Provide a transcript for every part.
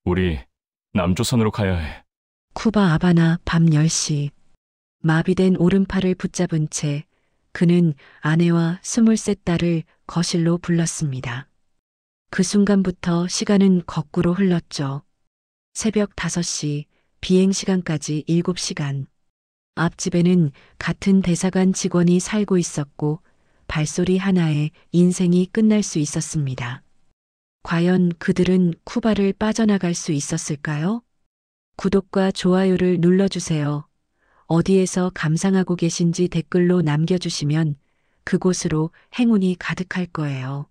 우리 남조선으로 가야 해. 쿠바 아바나 밤 10시. 마비된 오른팔을 붙잡은 채 그는 아내와 23 딸을 거실로 불렀습니다. 그 순간부터 시간은 거꾸로 흘렀죠. 새벽 5시, 비행 시간까지 7시간. 앞집에는 같은 대사관 직원이 살고 있었고 발소리 하나에 인생이 끝날 수 있었습니다. 과연 그들은 쿠바를 빠져나갈 수 있었을까요? 구독과 좋아요를 눌러주세요. 어디에서 감상하고 계신지 댓글로 남겨주시면 그곳으로 행운이 가득할 거예요.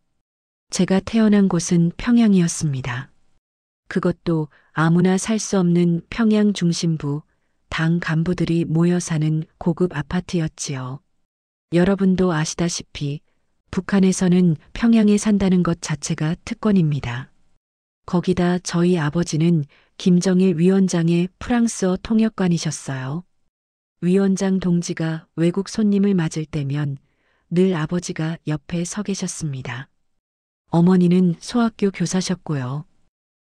제가 태어난 곳은 평양이었습니다. 그것도 아무나 살 수 없는 평양 중심부, 당 간부들이 모여 사는 고급 아파트였지요. 여러분도 아시다시피 북한에서는 평양에 산다는 것 자체가 특권입니다. 거기다 저희 아버지는 김정일 위원장의 프랑스어 통역관이셨어요. 위원장 동지가 외국 손님을 맞을 때면 늘 아버지가 옆에 서 계셨습니다. 어머니는 소학교 교사셨고요.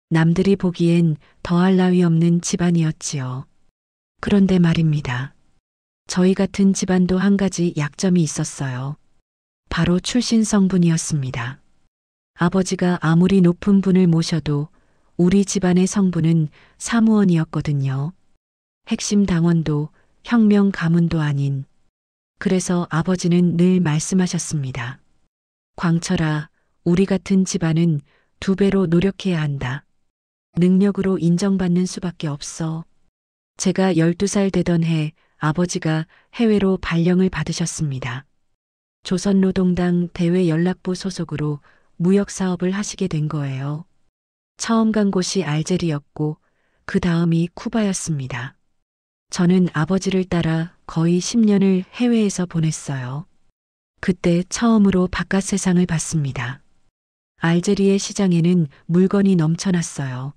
남들이 보기엔 더할 나위 없는 집안이었지요. 그런데 말입니다. 저희 같은 집안도 한 가지 약점이 있었어요. 바로 출신 성분이었습니다. 아버지가 아무리 높은 분을 모셔도 우리 집안의 성분은 사무원이었거든요. 핵심 당원도 혁명 가문도 아닌. 그래서 아버지는 늘 말씀하셨습니다. 광철아, 우리 같은 집안은 2배로 노력해야 한다. 능력으로 인정받는 수밖에 없어. 제가 12살 되던 해 아버지가 해외로 발령을 받으셨습니다. 조선노동당 대외연락부 소속으로 무역사업을 하시게 된 거예요. 처음 간 곳이 알제리였고 그 다음이 쿠바였습니다. 저는 아버지를 따라 거의 10년을 해외에서 보냈어요. 그때 처음으로 바깥 세상을 봤습니다. 알제리의 시장에는 물건이 넘쳐났어요.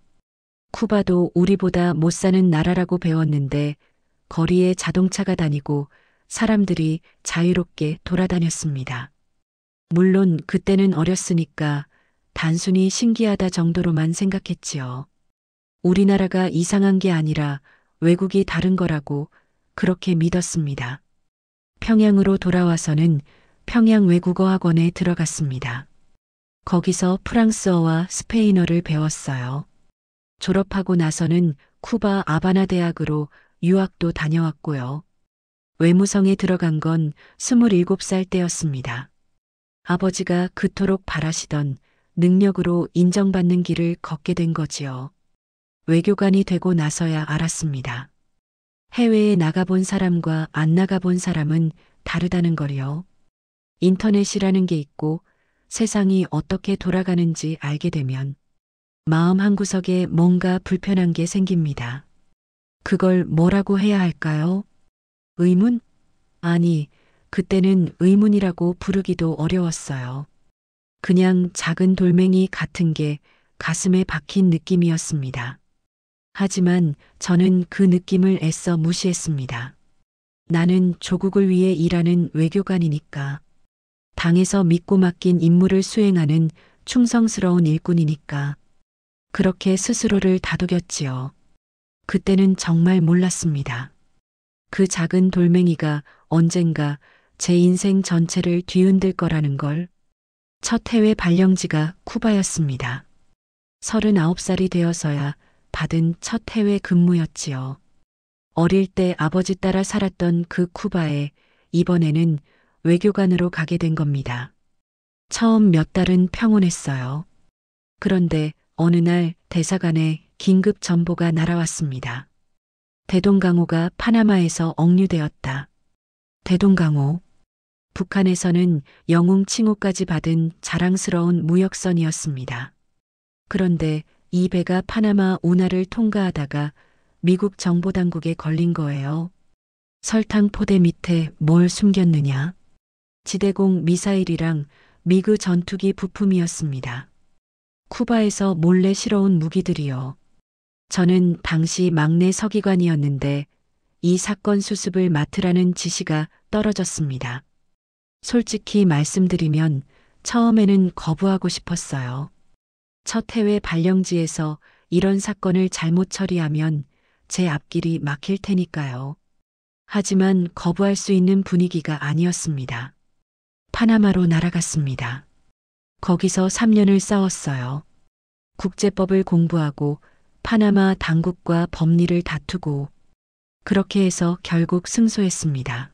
쿠바도 우리보다 못 사는 나라라고 배웠는데 거리에 자동차가 다니고 사람들이 자유롭게 돌아다녔습니다. 물론 그때는 어렸으니까 단순히 신기하다 정도로만 생각했지요. 우리나라가 이상한 게 아니라 외국이 다른 거라고 그렇게 믿었습니다. 평양으로 돌아와서는 평양 외국어학원에 들어갔습니다. 거기서 프랑스어와 스페인어를 배웠어요. 졸업하고 나서는 쿠바 아바나 대학으로 유학도 다녀왔고요. 외무성에 들어간 건 27살 때였습니다. 아버지가 그토록 바라시던 능력으로 인정받는 길을 걷게 된 거지요. 외교관이 되고 나서야 알았습니다. 해외에 나가본 사람과 안 나가본 사람은 다르다는 걸요. 인터넷이라는 게 있고 세상이 어떻게 돌아가는지 알게 되면 마음 한구석에 뭔가 불편한 게 생깁니다. 그걸 뭐라고 해야 할까요? 의문? 아니, 그때는 의문이라고 부르기도 어려웠어요. 그냥 작은 돌멩이 같은 게 가슴에 박힌 느낌이었습니다. 하지만 저는 그 느낌을 애써 무시했습니다. 나는 조국을 위해 일하는 외교관이니까. 당에서 믿고 맡긴 임무를 수행하는 충성스러운 일꾼이니까. 그렇게 스스로를 다독였지요. 그때는 정말 몰랐습니다. 그 작은 돌멩이가 언젠가 제 인생 전체를 뒤흔들 거라는 걸. 첫 해외 발령지가 쿠바였습니다. 39살이 되어서야 받은 첫 해외 근무였지요. 어릴 때 아버지 따라 살았던 그 쿠바에 이번에는 외교관으로 가게 된 겁니다. 처음 몇 달은 평온했어요. 그런데 어느 날 대사관에 긴급 전보가 날아왔습니다. 대동강호가 파나마에서 억류되었다. 대동강호. 북한에서는 영웅 칭호까지 받은 자랑스러운 무역선이었습니다. 그런데 이 배가 파나마 운하를 통과하다가 미국 정보당국에 걸린 거예요. 설탕 포대 밑에 뭘 숨겼느냐? 지대공 미사일이랑 미그 전투기 부품이었습니다. 쿠바에서 몰래 실어온 무기들이요. 저는 당시 막내 서기관이었는데 이 사건 수습을 맡으라는 지시가 떨어졌습니다. 솔직히 말씀드리면 처음에는 거부하고 싶었어요. 첫 해외 발령지에서 이런 사건을 잘못 처리하면 제 앞길이 막힐 테니까요. 하지만 거부할 수 있는 분위기가 아니었습니다. 파나마로 날아갔습니다. 거기서 3년을 싸웠어요. 국제법을 공부하고 파나마 당국과 법리를 다투고 그렇게 해서 결국 승소했습니다.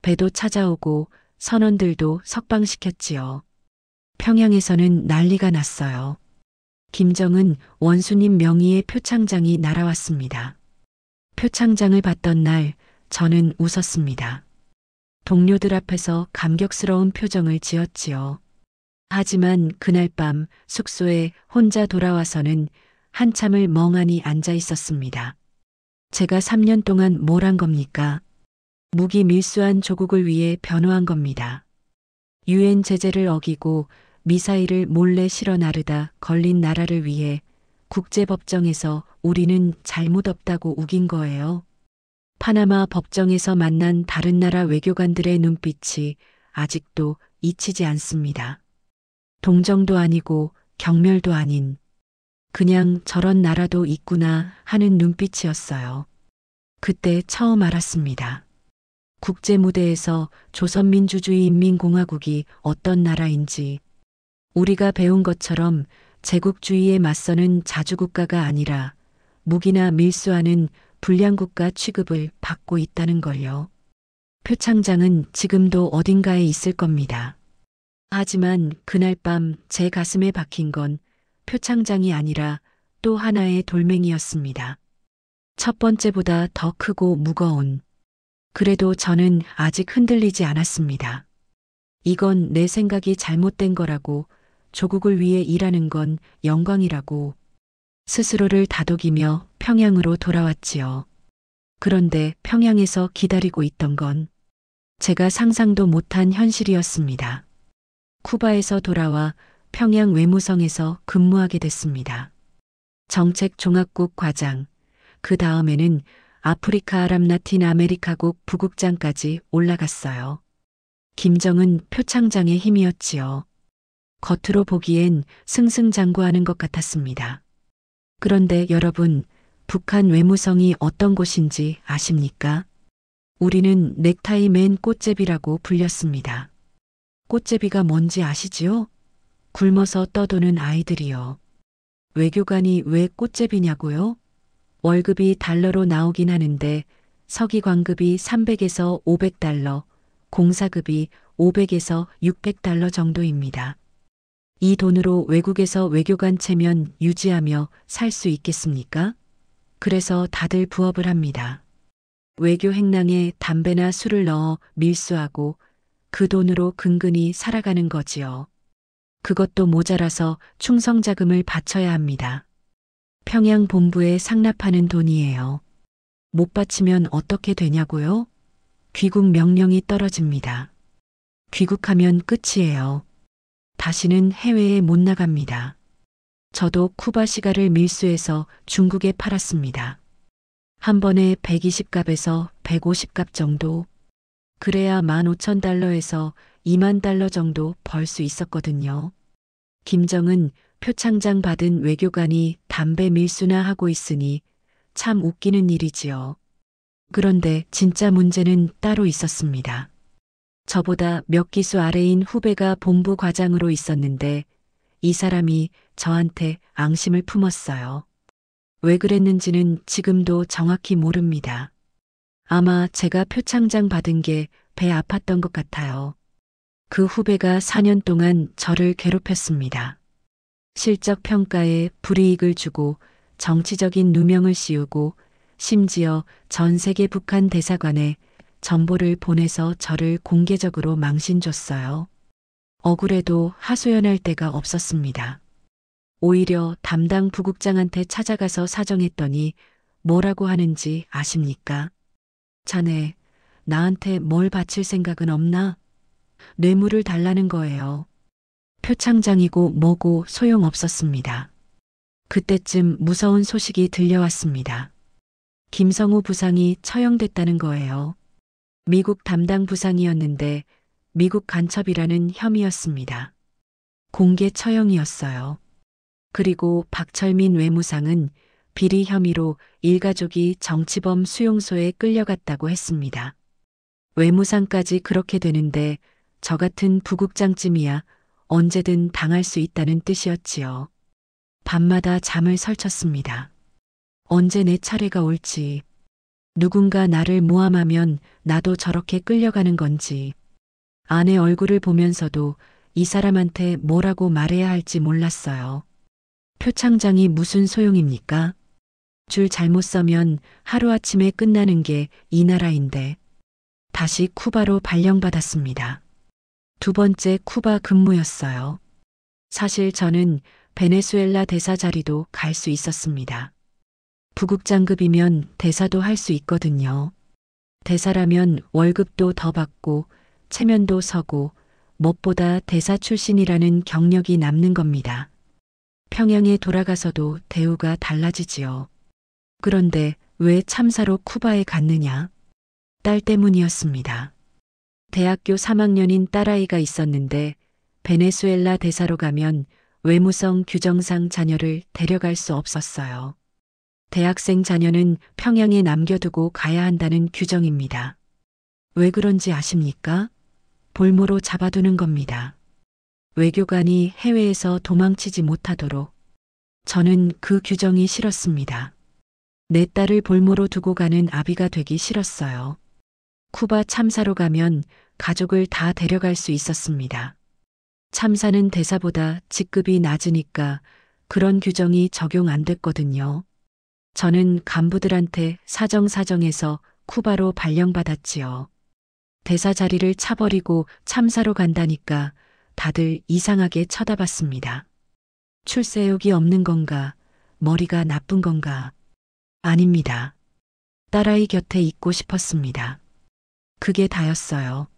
배도 찾아오고 선원들도 석방시켰지요. 평양에서는 난리가 났어요. 김정은 원수님 명의의 표창장이 날아왔습니다. 표창장을 받던 날 저는 웃었습니다. 동료들 앞에서 감격스러운 표정을 지었지요. 하지만 그날 밤 숙소에 혼자 돌아와서는 한참을 멍하니 앉아 있었습니다. 제가 3년 동안 뭘 한 겁니까? 무기 밀수한 조국을 위해 변호한 겁니다. 유엔 제재를 어기고 미사일을 몰래 실어 나르다 걸린 나라를 위해 국제법정에서 우리는 잘못 없다고 우긴 거예요. 파나마 법정에서 만난 다른 나라 외교관들의 눈빛이 아직도 잊히지 않습니다. 동정도 아니고 경멸도 아닌 그냥 저런 나라도 있구나 하는 눈빛이었어요. 그때 처음 알았습니다. 국제 무대에서 조선민주주의인민공화국이 어떤 나라인지 우리가 배운 것처럼 제국주의에 맞서는 자주국가가 아니라 무기나 밀수하는 불량국가 취급을 받고 있다는 걸요. 표창장은 지금도 어딘가에 있을 겁니다. 하지만 그날 밤 제 가슴에 박힌 건 표창장이 아니라 또 하나의 돌멩이였습니다. 첫 번째보다 더 크고 무거운. 그래도 저는 아직 흔들리지 않았습니다. 이건 내 생각이 잘못된 거라고, 조국을 위해 일하는 건 영광이라고 스스로를 다독이며 평양으로 돌아왔지요. 그런데 평양에서 기다리고 있던 건 제가 상상도 못한 현실이었습니다. 쿠바에서 돌아와 평양 외무성에서 근무하게 됐습니다. 정책종합국 과장, 그 다음에는 아프리카 아랍 라틴 아메리카국 부국장까지 올라갔어요. 김정은 표창장의 힘이었지요. 겉으로 보기엔 승승장구하는 것 같았습니다. 그런데 여러분, 북한 외무성이 어떤 곳인지 아십니까? 우리는 넥타이 맨 꽃제비라고 불렸습니다. 꽃제비가 뭔지 아시지요? 굶어서 떠도는 아이들이요. 외교관이 왜 꽃제비냐고요? 월급이 달러로 나오긴 하는데 서기관급이 300에서 500달러, 공사급이 500에서 600달러 정도입니다. 이 돈으로 외국에서 외교관 체면 유지하며 살 수 있겠습니까? 그래서 다들 부업을 합니다. 외교 행랑에 담배나 술을 넣어 밀수하고 그 돈으로 근근히 살아가는 거지요. 그것도 모자라서 충성자금을 바쳐야 합니다. 평양 본부에 상납하는 돈이에요. 못 바치면 어떻게 되냐고요? 귀국 명령이 떨어집니다. 귀국하면 끝이에요. 다시는 해외에 못 나갑니다. 저도 쿠바 시가를 밀수해서 중국에 팔았습니다. 한 번에 120갑에서 150갑 정도. 그래야 15,000달러에서 20,000달러 정도 벌 수 있었거든요. 김정은 표창장 받은 외교관이 담배 밀수나 하고 있으니 참 웃기는 일이지요. 그런데 진짜 문제는 따로 있었습니다. 저보다 몇 기수 아래인 후배가 본부 과장으로 있었는데 이 사람이 저한테 앙심을 품었어요. 왜 그랬는지는 지금도 정확히 모릅니다. 아마 제가 표창장 받은 게 배 아팠던 것 같아요. 그 후배가 4년 동안 저를 괴롭혔습니다. 실적 평가에 불이익을 주고 정치적인 누명을 씌우고 심지어 전 세계 북한 대사관에 전보를 보내서 저를 공개적으로 망신줬어요. 억울해도 하소연할 데가 없었습니다. 오히려 담당 부국장한테 찾아가서 사정했더니 뭐라고 하는지 아십니까? 자네, 나한테 뭘 바칠 생각은 없나? 뇌물을 달라는 거예요. 표창장이고 뭐고 소용없었습니다. 그때쯤 무서운 소식이 들려왔습니다. 김성우 부상이 처형됐다는 거예요. 미국 담당 부상이었는데 미국 간첩이라는 혐의였습니다. 공개 처형이었어요. 그리고 박철민 외무상은 비리 혐의로 일가족이 정치범 수용소에 끌려갔다고 했습니다. 외무상까지 그렇게 되는데 저 같은 부국장쯤이야 언제든 당할 수 있다는 뜻이었지요. 밤마다 잠을 설쳤습니다. 언제 내 차례가 올지, 누군가 나를 모함하면 나도 저렇게 끌려가는 건지, 아내 얼굴을 보면서도 이 사람한테 뭐라고 말해야 할지 몰랐어요. 표창장이 무슨 소용입니까? 줄 잘못 서면 하루아침에 끝나는 게 이 나라인데. 다시 쿠바로 발령받았습니다. 두 번째 쿠바 근무였어요. 사실 저는 베네수엘라 대사 자리도 갈 수 있었습니다. 부국장급이면 대사도 할 수 있거든요. 대사라면 월급도 더 받고 체면도 서고 무엇보다 대사 출신이라는 경력이 남는 겁니다. 평양에 돌아가서도 대우가 달라지지요. 그런데 왜 참사로 쿠바에 갔느냐? 딸 때문이었습니다. 대학교 3학년인 딸아이가 있었는데 베네수엘라 대사로 가면 외무성 규정상 자녀를 데려갈 수 없었어요. 대학생 자녀는 평양에 남겨두고 가야 한다는 규정입니다. 왜 그런지 아십니까? 볼모로 잡아두는 겁니다. 외교관이 해외에서 도망치지 못하도록. 저는 그 규정이 싫었습니다. 내 딸을 볼모로 두고 가는 아비가 되기 싫었어요. 쿠바 참사로 가면 가족을 다 데려갈 수 있었습니다. 참사는 대사보다 직급이 낮으니까 그런 규정이 적용 안 됐거든요. 저는 간부들한테 사정사정해서 쿠바로 발령받았지요. 대사 자리를 차버리고 참사로 간다니까 다들 이상하게 쳐다봤습니다. 출세욕이 없는 건가? 머리가 나쁜 건가? 아닙니다. 딸아이 곁에 있고 싶었습니다. 그게 다였어요.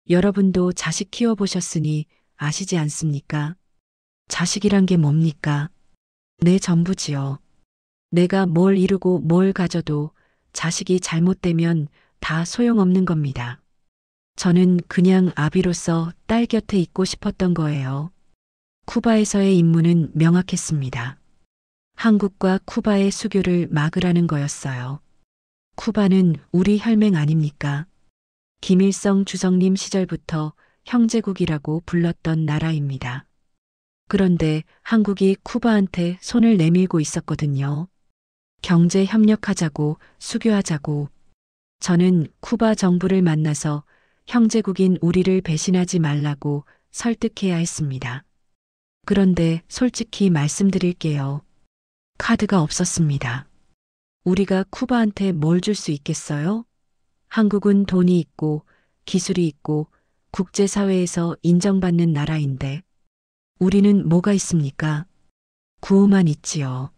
여러분도 자식 키워보셨으니 아시지 않습니까? 자식이란 게 뭡니까? 내 전부지요. 내가 뭘 이루고 뭘 가져도 자식이 잘못되면 다 소용없는 겁니다. 저는 그냥 아비로서 딸 곁에 있고 싶었던 거예요. 쿠바에서의 임무는 명확했습니다. 한국과 쿠바의 수교를 막으라는 거였어요. 쿠바는 우리 혈맹 아닙니까? 김일성 주석님 시절부터 형제국이라고 불렀던 나라입니다. 그런데 한국이 쿠바한테 손을 내밀고 있었거든요. 경제 협력하자고, 수교하자고. 저는 쿠바 정부를 만나서 형제국인 우리를 배신하지 말라고 설득해야 했습니다. 그런데 솔직히 말씀드릴게요. 카드가 없었습니다. 우리가 쿠바한테 뭘 줄 수 있겠어요? 한국은 돈이 있고 기술이 있고 국제사회에서 인정받는 나라인데 우리는 뭐가 있습니까? 구호만 있지요.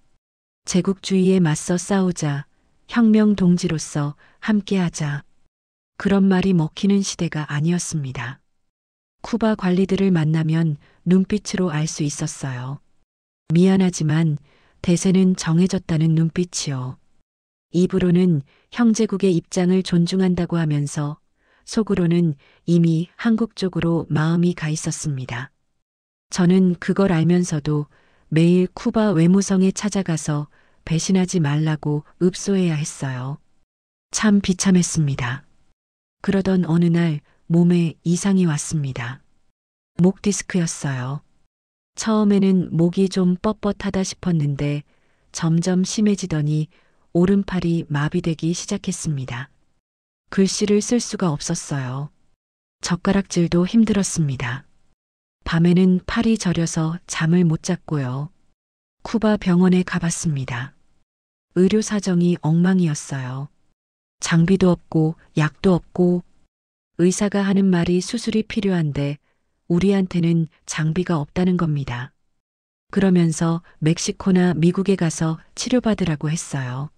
제국주의에 맞서 싸우자, 혁명 동지로서 함께하자. 그런 말이 먹히는 시대가 아니었습니다. 쿠바 관리들을 만나면 눈빛으로 알 수 있었어요. 미안하지만 대세는 정해졌다는 눈빛이요. 입으로는 형제국의 입장을 존중한다고 하면서 속으로는 이미 한국 쪽으로 마음이 가 있었습니다. 저는 그걸 알면서도 매일 쿠바 외무성에 찾아가서 배신하지 말라고 읍소해야 했어요. 참 비참했습니다. 그러던 어느 날 몸에 이상이 왔습니다. 목 디스크였어요. 처음에는 목이 좀 뻣뻣하다 싶었는데 점점 심해지더니 오른팔이 마비되기 시작했습니다. 글씨를 쓸 수가 없었어요. 젓가락질도 힘들었습니다. 밤에는 팔이 저려서 잠을 못 잤고요. 쿠바 병원에 가봤습니다. 의료 사정이 엉망이었어요. 장비도 없고 약도 없고 의사가 하는 말이 수술이 필요한데 우리한테는 장비가 없다는 겁니다. 그러면서 멕시코나 미국에 가서 치료받으라고 했어요.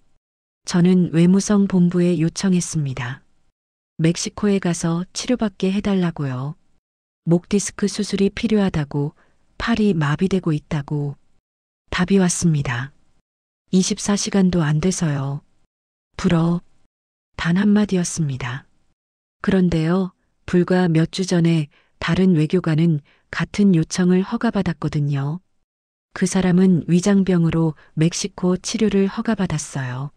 저는 외무성 본부에 요청했습니다. 멕시코에 가서 치료받게 해달라고요. 목 디스크 수술이 필요하다고, 팔이 마비되고 있다고. 답이 왔습니다. 24시간도 안 돼서요. 불어. 단 한마디였습니다. 그런데요, 불과 몇 주 전에 다른 외교관은 같은 요청을 허가받았거든요. 그 사람은 위장병으로 멕시코 치료를 허가받았어요.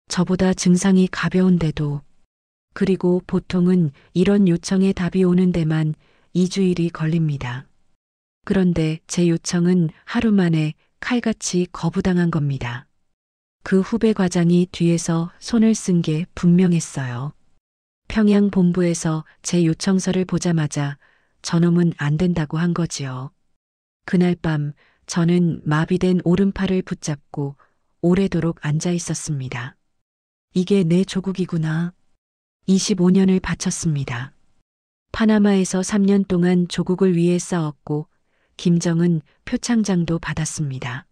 저보다 증상이 가벼운데도. 그리고 보통은 이런 요청에 답이 오는 데만 2주일이 걸립니다. 그런데 제 요청은 하루 만에 칼같이 거부당한 겁니다. 그 후배 과장이 뒤에서 손을 쓴 게 분명했어요. 평양 본부에서 제 요청서를 보자마자 저놈은 안 된다고 한 거지요. 그날 밤 저는 마비된 오른팔을 붙잡고 오래도록 앉아 있었습니다. 이게 내 조국이구나. 25년을 바쳤습니다. 파나마에서 3년 동안 조국을 위해 싸웠고 김정은 표창장도 받았습니다.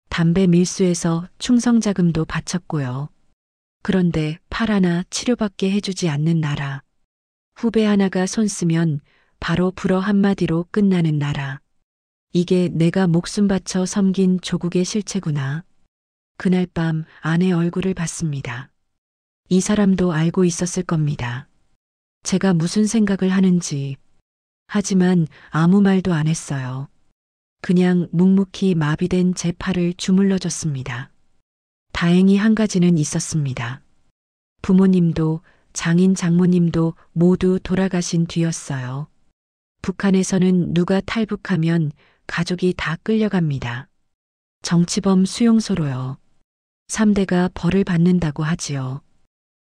담배 밀수에서 충성자금도 바쳤고요. 그런데 팔 하나 치료받게 해주지 않는 나라. 후배 하나가 손 쓰면 바로 불어 한마디로 끝나는 나라. 이게 내가 목숨 바쳐 섬긴 조국의 실체구나. 그날 밤 아내 얼굴을 봤습니다. 이 사람도 알고 있었을 겁니다. 제가 무슨 생각을 하는지. 하지만 아무 말도 안 했어요. 그냥 묵묵히 마비된 제 팔을 주물러 줬습니다. 다행히 한 가지는 있었습니다. 부모님도 장인 장모님도 모두 돌아가신 뒤였어요. 북한에서는 누가 탈북하면 가족이 다 끌려갑니다. 정치범 수용소로요. 3대가 벌을 받는다고 하지요.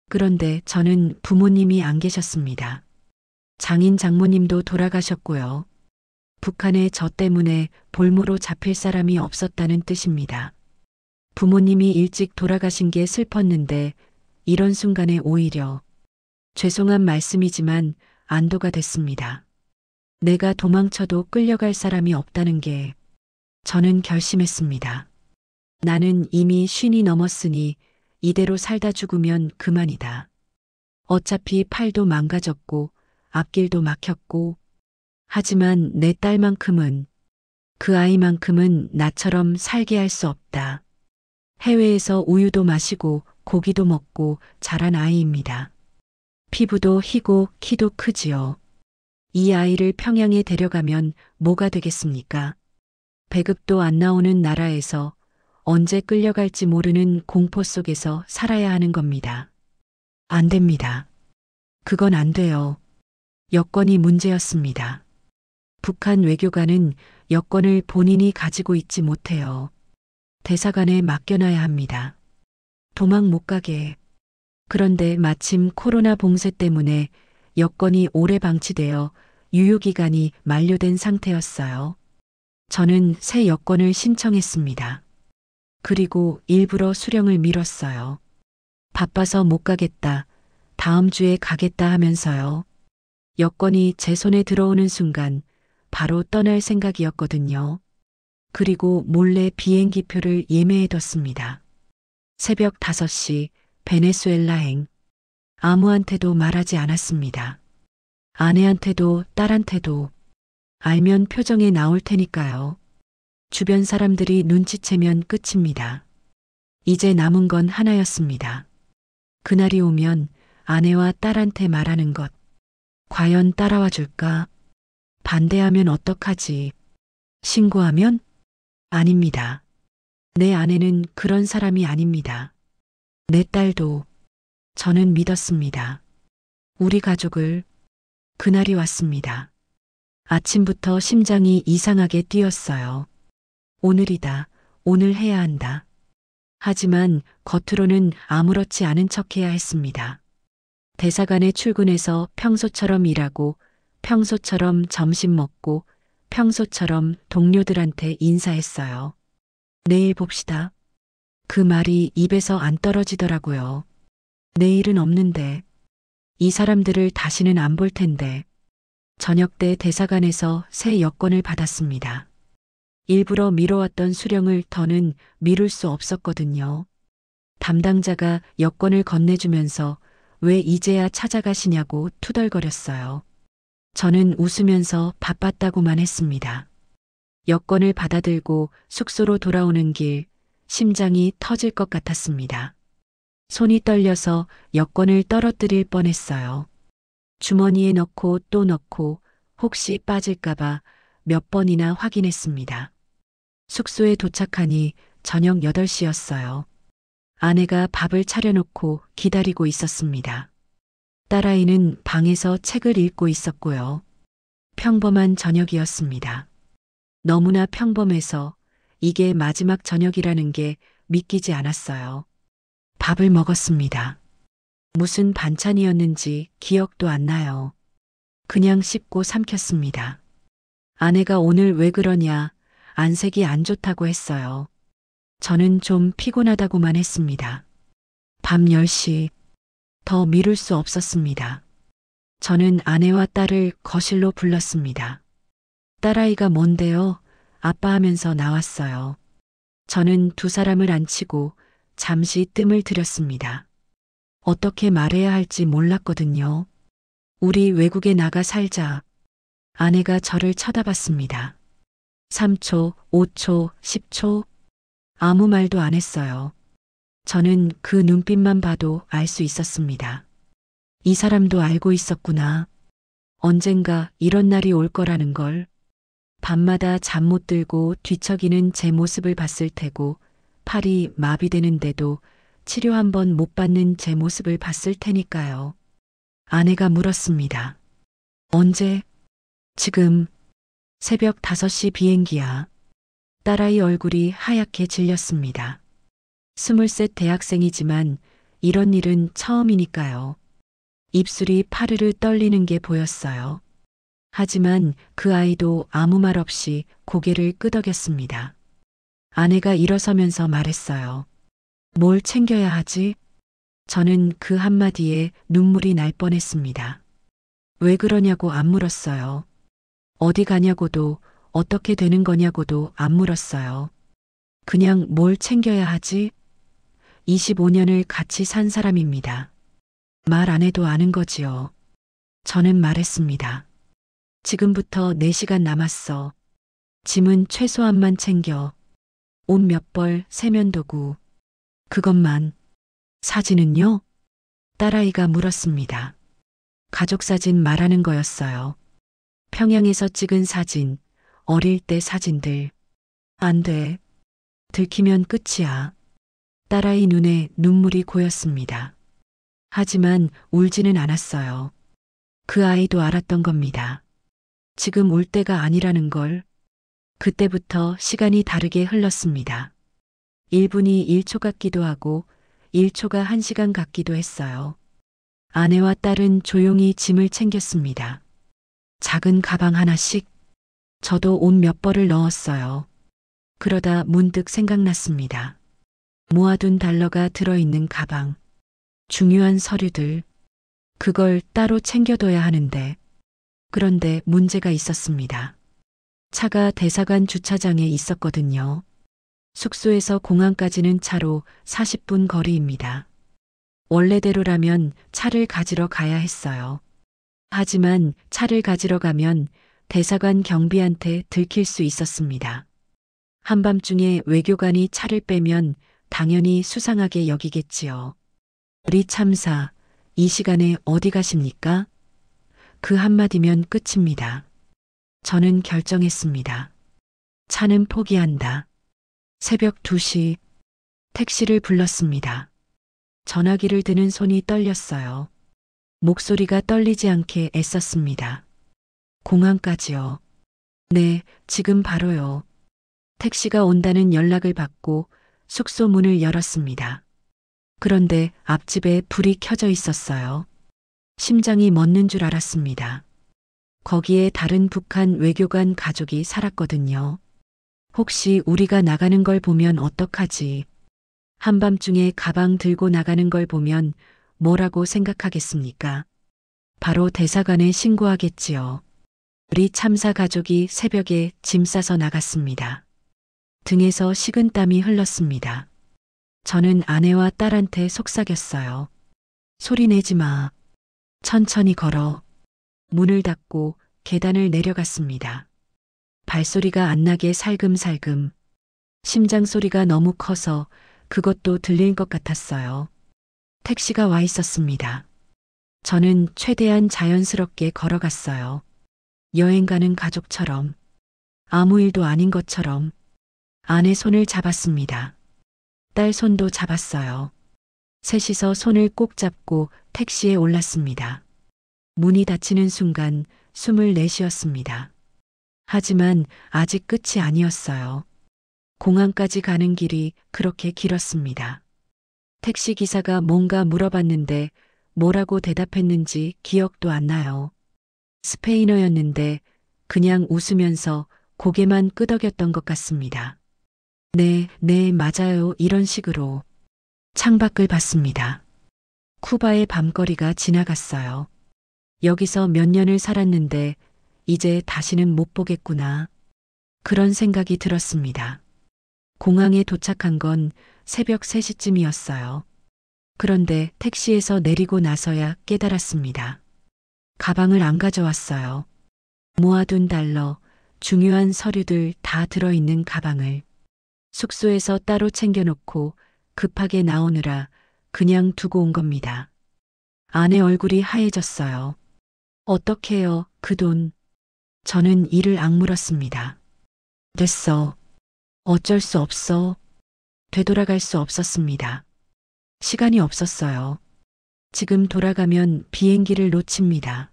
그런데 저는 부모님이 안 계셨습니다. 장인 장모님도 돌아가셨고요. 북한에 저 때문에 볼모로 잡힐 사람이 없었다는 뜻입니다. 부모님이 일찍 돌아가신 게 슬펐는데 이런 순간에 오히려 죄송한 말씀이지만 안도가 됐습니다. 내가 도망쳐도 끌려갈 사람이 없다는 게 저는 결심했습니다. 나는 이미 50이 넘었으니 이대로 살다 죽으면 그만이다. 어차피 팔도 망가졌고 앞길도 막혔고 하지만 내 딸만큼은 그 아이만큼은 나처럼 살게 할 수 없다. 해외에서 우유도 마시고 고기도 먹고 자란 아이입니다. 피부도 희고 키도 크지요. 이 아이를 평양에 데려가면 뭐가 되겠습니까? 배급도 안 나오는 나라에서 언제 끌려갈지 모르는 공포 속에서 살아야 하는 겁니다. 안 됩니다. 그건 안 돼요. 여권이 문제였습니다. 북한 외교관은 여권을 본인이 가지고 있지 못해요. 대사관에 맡겨놔야 합니다. 도망 못 가게. 그런데 마침 코로나 봉쇄 때문에 여권이 오래 방치되어 유효기간이 만료된 상태였어요. 저는 새 여권을 신청했습니다. 그리고 일부러 수령을 미뤘어요. 바빠서 못 가겠다. 다음 주에 가겠다 하면서요. 여권이 제 손에 들어오는 순간 바로 떠날 생각이었거든요. 그리고 몰래 비행기표를 예매해뒀습니다. 새벽 5시 베네수엘라행. 아무한테도 말하지 않았습니다. 아내한테도 딸한테도. 알면 표정에 나올 테니까요. 주변 사람들이 눈치채면 끝입니다. 이제 남은 건 하나였습니다. 그날이 오면 아내와 딸한테 말하는 것. 과연 따라와 줄까? 반대하면 어떡하지? 신고하면? 아닙니다. 내 아내는 그런 사람이 아닙니다. 내 딸도. 저는 믿었습니다. 우리 가족을. 그날이 왔습니다. 아침부터 심장이 이상하게 뛰었어요. 오늘이다. 오늘 해야 한다. 하지만 겉으로는 아무렇지 않은 척해야 했습니다. 대사관에 출근해서 평소처럼 일하고 평소처럼 점심 먹고 평소처럼 동료들한테 인사했어요. 내일 봅시다. 그 말이 입에서 안 떨어지더라고요. 내일은 없는데. 이 사람들을 다시는 안 볼 텐데. 저녁 때 대사관에서 새 여권을 받았습니다. 일부러 미뤄왔던 수령을 더는 미룰 수 없었거든요. 담당자가 여권을 건네주면서 왜 이제야 찾아가시냐고 투덜거렸어요. 저는 웃으면서 바빴다고만 했습니다. 여권을 받아들고 숙소로 돌아오는 길 심장이 터질 것 같았습니다. 손이 떨려서 여권을 떨어뜨릴 뻔했어요. 주머니에 넣고 또 넣고 혹시 빠질까봐 몇 번이나 확인했습니다. 숙소에 도착하니 저녁 8시였어요. 아내가 밥을 차려놓고 기다리고 있었습니다. 딸아이는 방에서 책을 읽고 있었고요. 평범한 저녁이었습니다. 너무나 평범해서 이게 마지막 저녁이라는 게 믿기지 않았어요. 밥을 먹었습니다. 무슨 반찬이었는지 기억도 안 나요. 그냥 씹고 삼켰습니다. 아내가 오늘 왜 그러냐, 안색이 안 좋다고 했어요. 저는 좀 피곤하다고만 했습니다. 밤 10시, 더 미룰 수 없었습니다. 저는 아내와 딸을 거실로 불렀습니다. 딸아이가 뭔데요? 아빠 하면서 나왔어요. 저는 두 사람을 앉히고 잠시 뜸을 들였습니다. 어떻게 말해야 할지 몰랐거든요. 우리 외국에 나가 살자. 아내가 저를 쳐다봤습니다. 3초, 5초, 10초. 아무 말도 안 했어요. 저는 그 눈빛만 봐도 알 수 있었습니다. 이 사람도 알고 있었구나. 언젠가 이런 날이 올 거라는 걸. 밤마다 잠 못 들고 뒤척이는 제 모습을 봤을 테고, 팔이 마비되는데도 치료 한 번 못 받는 제 모습을 봤을 테니까요. 아내가 물었습니다. 언제? 지금. 새벽 5시 비행기야. 딸아이 얼굴이 하얗게 질렸습니다. 23 대학생이지만 이런 일은 처음이니까요. 입술이 파르르 떨리는 게 보였어요. 하지만 그 아이도 아무 말 없이 고개를 끄덕였습니다. 아내가 일어서면서 말했어요. 뭘 챙겨야 하지? 저는 그 한마디에 눈물이 날 뻔했습니다. 왜 그러냐고 안 물었어요. 어디 가냐고도 어떻게 되는 거냐고도 안 물었어요. 그냥 뭘 챙겨야 하지? 25년을 같이 산 사람입니다. 말 안 해도 아는 거지요. 저는 말했습니다. 지금부터 4시간 남았어. 짐은 최소한만 챙겨. 옷 몇 벌, 세면도구. 그것만. 사진은요? 딸아이가 물었습니다. 가족사진 말하는 거였어요. 평양에서 찍은 사진, 어릴 때 사진들. 안 돼. 들키면 끝이야. 딸아이 눈에 눈물이 고였습니다. 하지만 울지는 않았어요. 그 아이도 알았던 겁니다. 지금 울 때가 아니라는 걸. 그때부터 시간이 다르게 흘렀습니다. 1분이 1초 같기도 하고 1초가 1시간 같기도 했어요. 아내와 딸은 조용히 짐을 챙겼습니다. 작은 가방 하나씩. 저도 옷 몇 벌을 넣었어요. 그러다 문득 생각났습니다. 모아둔 달러가 들어있는 가방. 중요한 서류들. 그걸 따로 챙겨둬야 하는데. 그런데 문제가 있었습니다. 차가 대사관 주차장에 있었거든요. 숙소에서 공항까지는 차로 40분 거리입니다. 원래대로라면 차를 가지러 가야 했어요. 하지만 차를 가지러 가면 대사관 경비한테 들킬 수 있었습니다. 한밤중에 외교관이 차를 빼면 당연히 수상하게 여기겠지요. 리 참사, 이 시간에 어디 가십니까? 그 한마디면 끝입니다. 저는 결정했습니다. 차는 포기한다. 새벽 2시 택시를 불렀습니다. 전화기를 드는 손이 떨렸어요. 목소리가 떨리지 않게 애썼습니다. 공항까지요. 네, 지금 바로요. 택시가 온다는 연락을 받고 숙소 문을 열었습니다. 그런데 앞집에 불이 켜져 있었어요. 심장이 멎는 줄 알았습니다. 거기에 다른 북한 외교관 가족이 살았거든요. 혹시 우리가 나가는 걸 보면 어떡하지? 한밤중에 가방 들고 나가는 걸 보면 뭐라고 생각하겠습니까? 바로 대사관에 신고하겠지요. 리 참사 가족이 새벽에 짐 싸서 나갔습니다. 등에서 식은땀이 흘렀습니다. 저는 아내와 딸한테 속삭였어요. 소리 내지 마. 천천히 걸어. 문을 닫고 계단을 내려갔습니다. 발소리가 안 나게 살금살금. 심장 소리가 너무 커서 그것도 들릴 것 같았어요. 택시가 와 있었습니다. 저는 최대한 자연스럽게 걸어갔어요. 여행 가는 가족처럼. 아무 일도 아닌 것처럼. 아내 손을 잡았습니다. 딸 손도 잡았어요. 셋이서 손을 꼭 잡고 택시에 올랐습니다. 문이 닫히는 순간 숨을 내쉬었습니다. 하지만 아직 끝이 아니었어요. 공항까지 가는 길이 그렇게 길었습니다. 택시 기사가 뭔가 물어봤는데 뭐라고 대답했는지 기억도 안 나요. 스페인어였는데 그냥 웃으면서 고개만 끄덕였던 것 같습니다. 네, 네, 맞아요. 이런 식으로. 창밖을 봤습니다. 쿠바의 밤거리가 지나갔어요. 여기서 몇 년을 살았는데 이제 다시는 못 보겠구나. 그런 생각이 들었습니다. 공항에 도착한 건 새벽 3시쯤이었어요. 그런데 택시에서 내리고 나서야 깨달았습니다. 가방을 안 가져왔어요. 모아둔 달러, 중요한 서류들 다 들어있는 가방을 숙소에서 따로 챙겨놓고 급하게 나오느라 그냥 두고 온 겁니다. 아내 얼굴이 하얘졌어요. 어떡해요, 그 돈. 저는 이를 악물었습니다. 됐어. 어쩔 수 없어. 되돌아갈 수 없었습니다. 시간이 없었어요. 지금 돌아가면 비행기를 놓칩니다.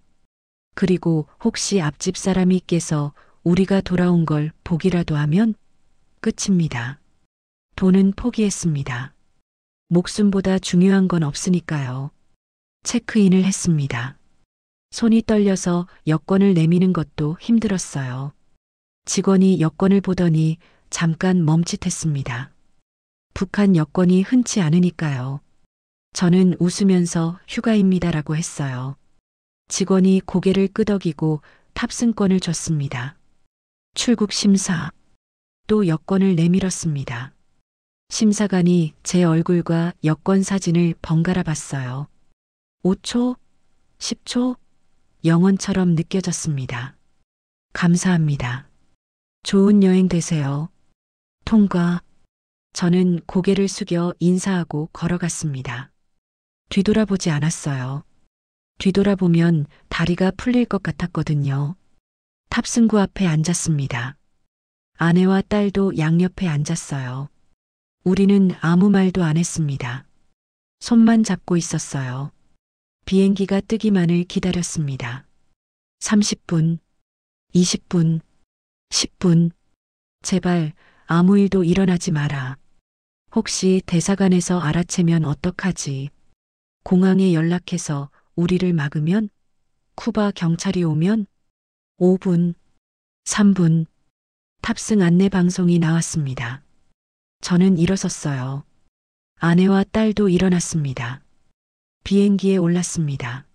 그리고 혹시 앞집 사람이 깨서 우리가 돌아온 걸 보기라도 하면 끝입니다. 돈은 포기했습니다. 목숨보다 중요한 건 없으니까요. 체크인을 했습니다. 손이 떨려서 여권을 내미는 것도 힘들었어요. 직원이 여권을 보더니 잠깐 멈칫했습니다. 북한 여권이 흔치 않으니까요. 저는 웃으면서 휴가입니다라고 했어요. 직원이 고개를 끄덕이고 탑승권을 줬습니다. 출국 심사. 또 여권을 내밀었습니다. 심사관이 제 얼굴과 여권 사진을 번갈아 봤어요. 5초, 10초, 영원처럼 느껴졌습니다. 감사합니다. 좋은 여행 되세요. 통과. 저는 고개를 숙여 인사하고 걸어갔습니다. 뒤돌아보지 않았어요. 뒤돌아보면 다리가 풀릴 것 같았거든요. 탑승구 앞에 앉았습니다. 아내와 딸도 양옆에 앉았어요. 우리는 아무 말도 안 했습니다. 손만 잡고 있었어요. 비행기가 뜨기만을 기다렸습니다. 30분, 20분, 10분. 제발 아무 일도 일어나지 마라. 혹시 대사관에서 알아채면 어떡하지? 공항에 연락해서 우리를 막으면? 쿠바 경찰이 오면? 5분, 3분. 탑승 안내 방송이 나왔습니다. 저는 일어섰어요. 아내와 딸도 일어났습니다. 비행기에 올랐습니다.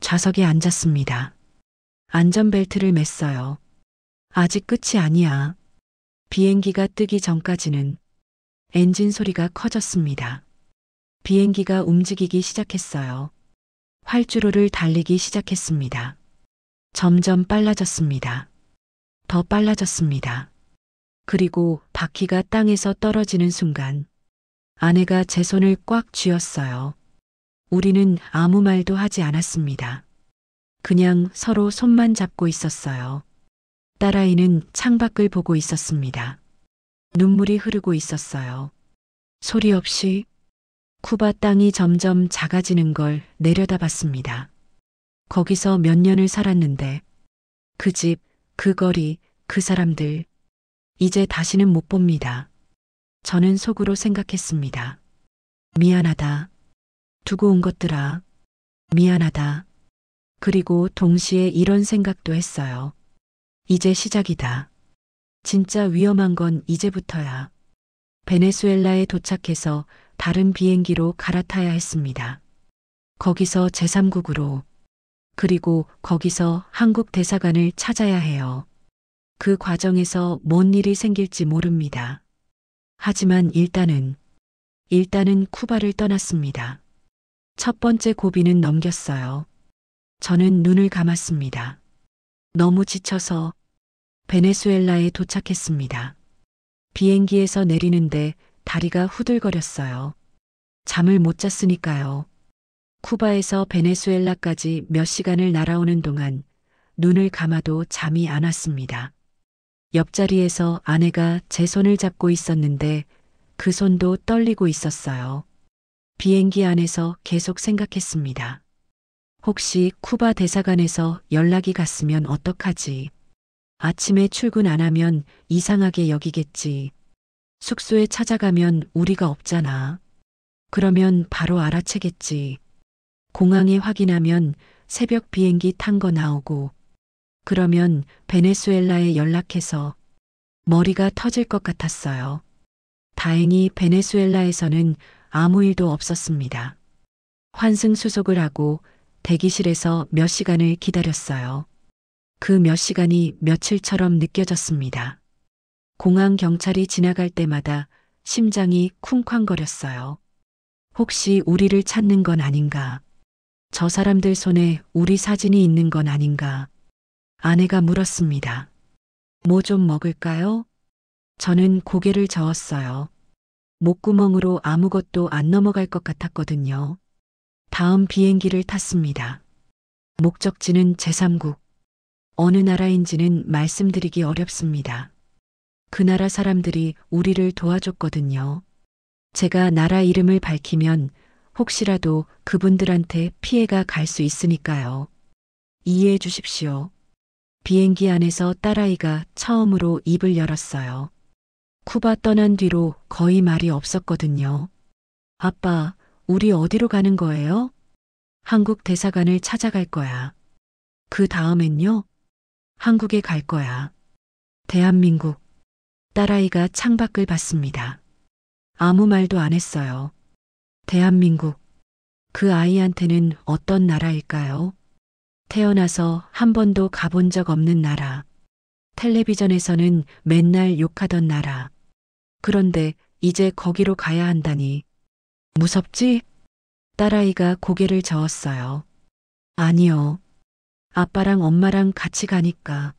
좌석에 앉았습니다. 안전벨트를 맸어요. 아직 끝이 아니야. 비행기가 뜨기 전까지는. 엔진 소리가 커졌습니다. 비행기가 움직이기 시작했어요. 활주로를 달리기 시작했습니다. 점점 빨라졌습니다. 더 빨라졌습니다. 그리고 바퀴가 땅에서 떨어지는 순간 아내가 제 손을 꽉 쥐었어요. 우리는 아무 말도 하지 않았습니다. 그냥 서로 손만 잡고 있었어요. 딸아이는 창밖을 보고 있었습니다. 눈물이 흐르고 있었어요. 소리 없이 쿠바 땅이 점점 작아지는 걸 내려다봤습니다. 거기서 몇 년을 살았는데 그 집, 그 거리, 그 사람들 이제 다시는 못 봅니다. 저는 속으로 생각했습니다. 미안하다. 두고 온 것들아. 미안하다. 그리고 동시에 이런 생각도 했어요. 이제 시작이다. 진짜 위험한 건 이제부터야. 베네수엘라에 도착해서 다른 비행기로 갈아타야 했습니다. 거기서 제3국으로. 그리고 거기서 한국 대사관을 찾아야 해요. 그 과정에서 뭔 일이 생길지 모릅니다. 하지만 일단은 쿠바를 떠났습니다. 첫 번째 고비는 넘겼어요. 저는 눈을 감았습니다. 너무 지쳐서 베네수엘라에 도착했습니다. 비행기에서 내리는데 다리가 후들거렸어요. 잠을 못 잤으니까요. 쿠바에서 베네수엘라까지 몇 시간을 날아오는 동안 눈을 감아도 잠이 안 왔습니다. 옆자리에서 아내가 제 손을 잡고 있었는데 그 손도 떨리고 있었어요. 비행기 안에서 계속 생각했습니다. 혹시 쿠바 대사관에서 연락이 갔으면 어떡하지? 아침에 출근 안 하면 이상하게 여기겠지. 숙소에 찾아가면 우리가 없잖아. 그러면 바로 알아채겠지. 공항에 확인하면 새벽 비행기 탄 거 나오고. 그러면 베네수엘라에 연락해서 머리가 터질 것 같았어요. 다행히 베네수엘라에서는 아무 일도 없었습니다. 환승 수속을 하고 대기실에서 몇 시간을 기다렸어요. 그 몇 시간이 며칠처럼 느껴졌습니다. 공항 경찰이 지나갈 때마다 심장이 쿵쾅거렸어요. 혹시 우리를 찾는 건 아닌가? 저 사람들 손에 우리 사진이 있는 건 아닌가? 아내가 물었습니다. 뭐 좀 먹을까요? 저는 고개를 저었어요. 목구멍으로 아무것도 안 넘어갈 것 같았거든요. 다음 비행기를 탔습니다. 목적지는 제3국. 어느 나라인지는 말씀드리기 어렵습니다. 그 나라 사람들이 우리를 도와줬거든요. 제가 나라 이름을 밝히면 혹시라도 그분들한테 피해가 갈 수 있으니까요. 이해해 주십시오. 비행기 안에서 딸아이가 처음으로 입을 열었어요. 쿠바 떠난 뒤로 거의 말이 없었거든요. 아빠, 우리 어디로 가는 거예요? 한국 대사관을 찾아갈 거야. 그 다음엔요? 한국에 갈 거야. 대한민국. 딸아이가 창밖을 봤습니다. 아무 말도 안 했어요. 대한민국. 그 아이한테는 어떤 나라일까요? 태어나서 한 번도 가본 적 없는 나라. 텔레비전에서는 맨날 욕하던 나라. 그런데 이제 거기로 가야 한다니. 무섭지? 딸아이가 고개를 저었어요. 아니요. 아빠랑 엄마랑 같이 가니까.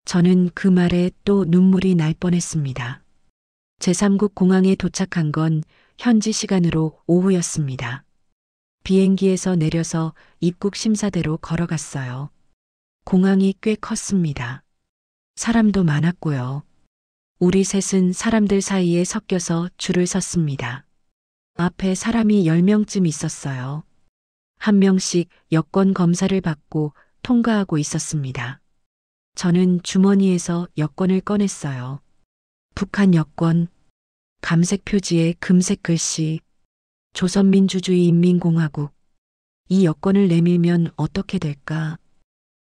저는 그 말에 또 눈물이 날 뻔했습니다. 제3국 공항에 도착한 건 현지 시간으로 오후였습니다. 비행기에서 내려서 입국 심사대로 걸어갔어요. 공항이 꽤 컸습니다. 사람도 많았고요. 우리 셋은 사람들 사이에 섞여서 줄을 섰습니다. 앞에 사람이 10명쯤 있었어요. 한 명씩 여권 검사를 받고 통과하고 있었습니다. 저는 주머니에서 여권을 꺼냈어요. 북한 여권, 감색 표지에 금색 글씨, 조선민주주의인민공화국. 이 여권을 내밀면 어떻게 될까?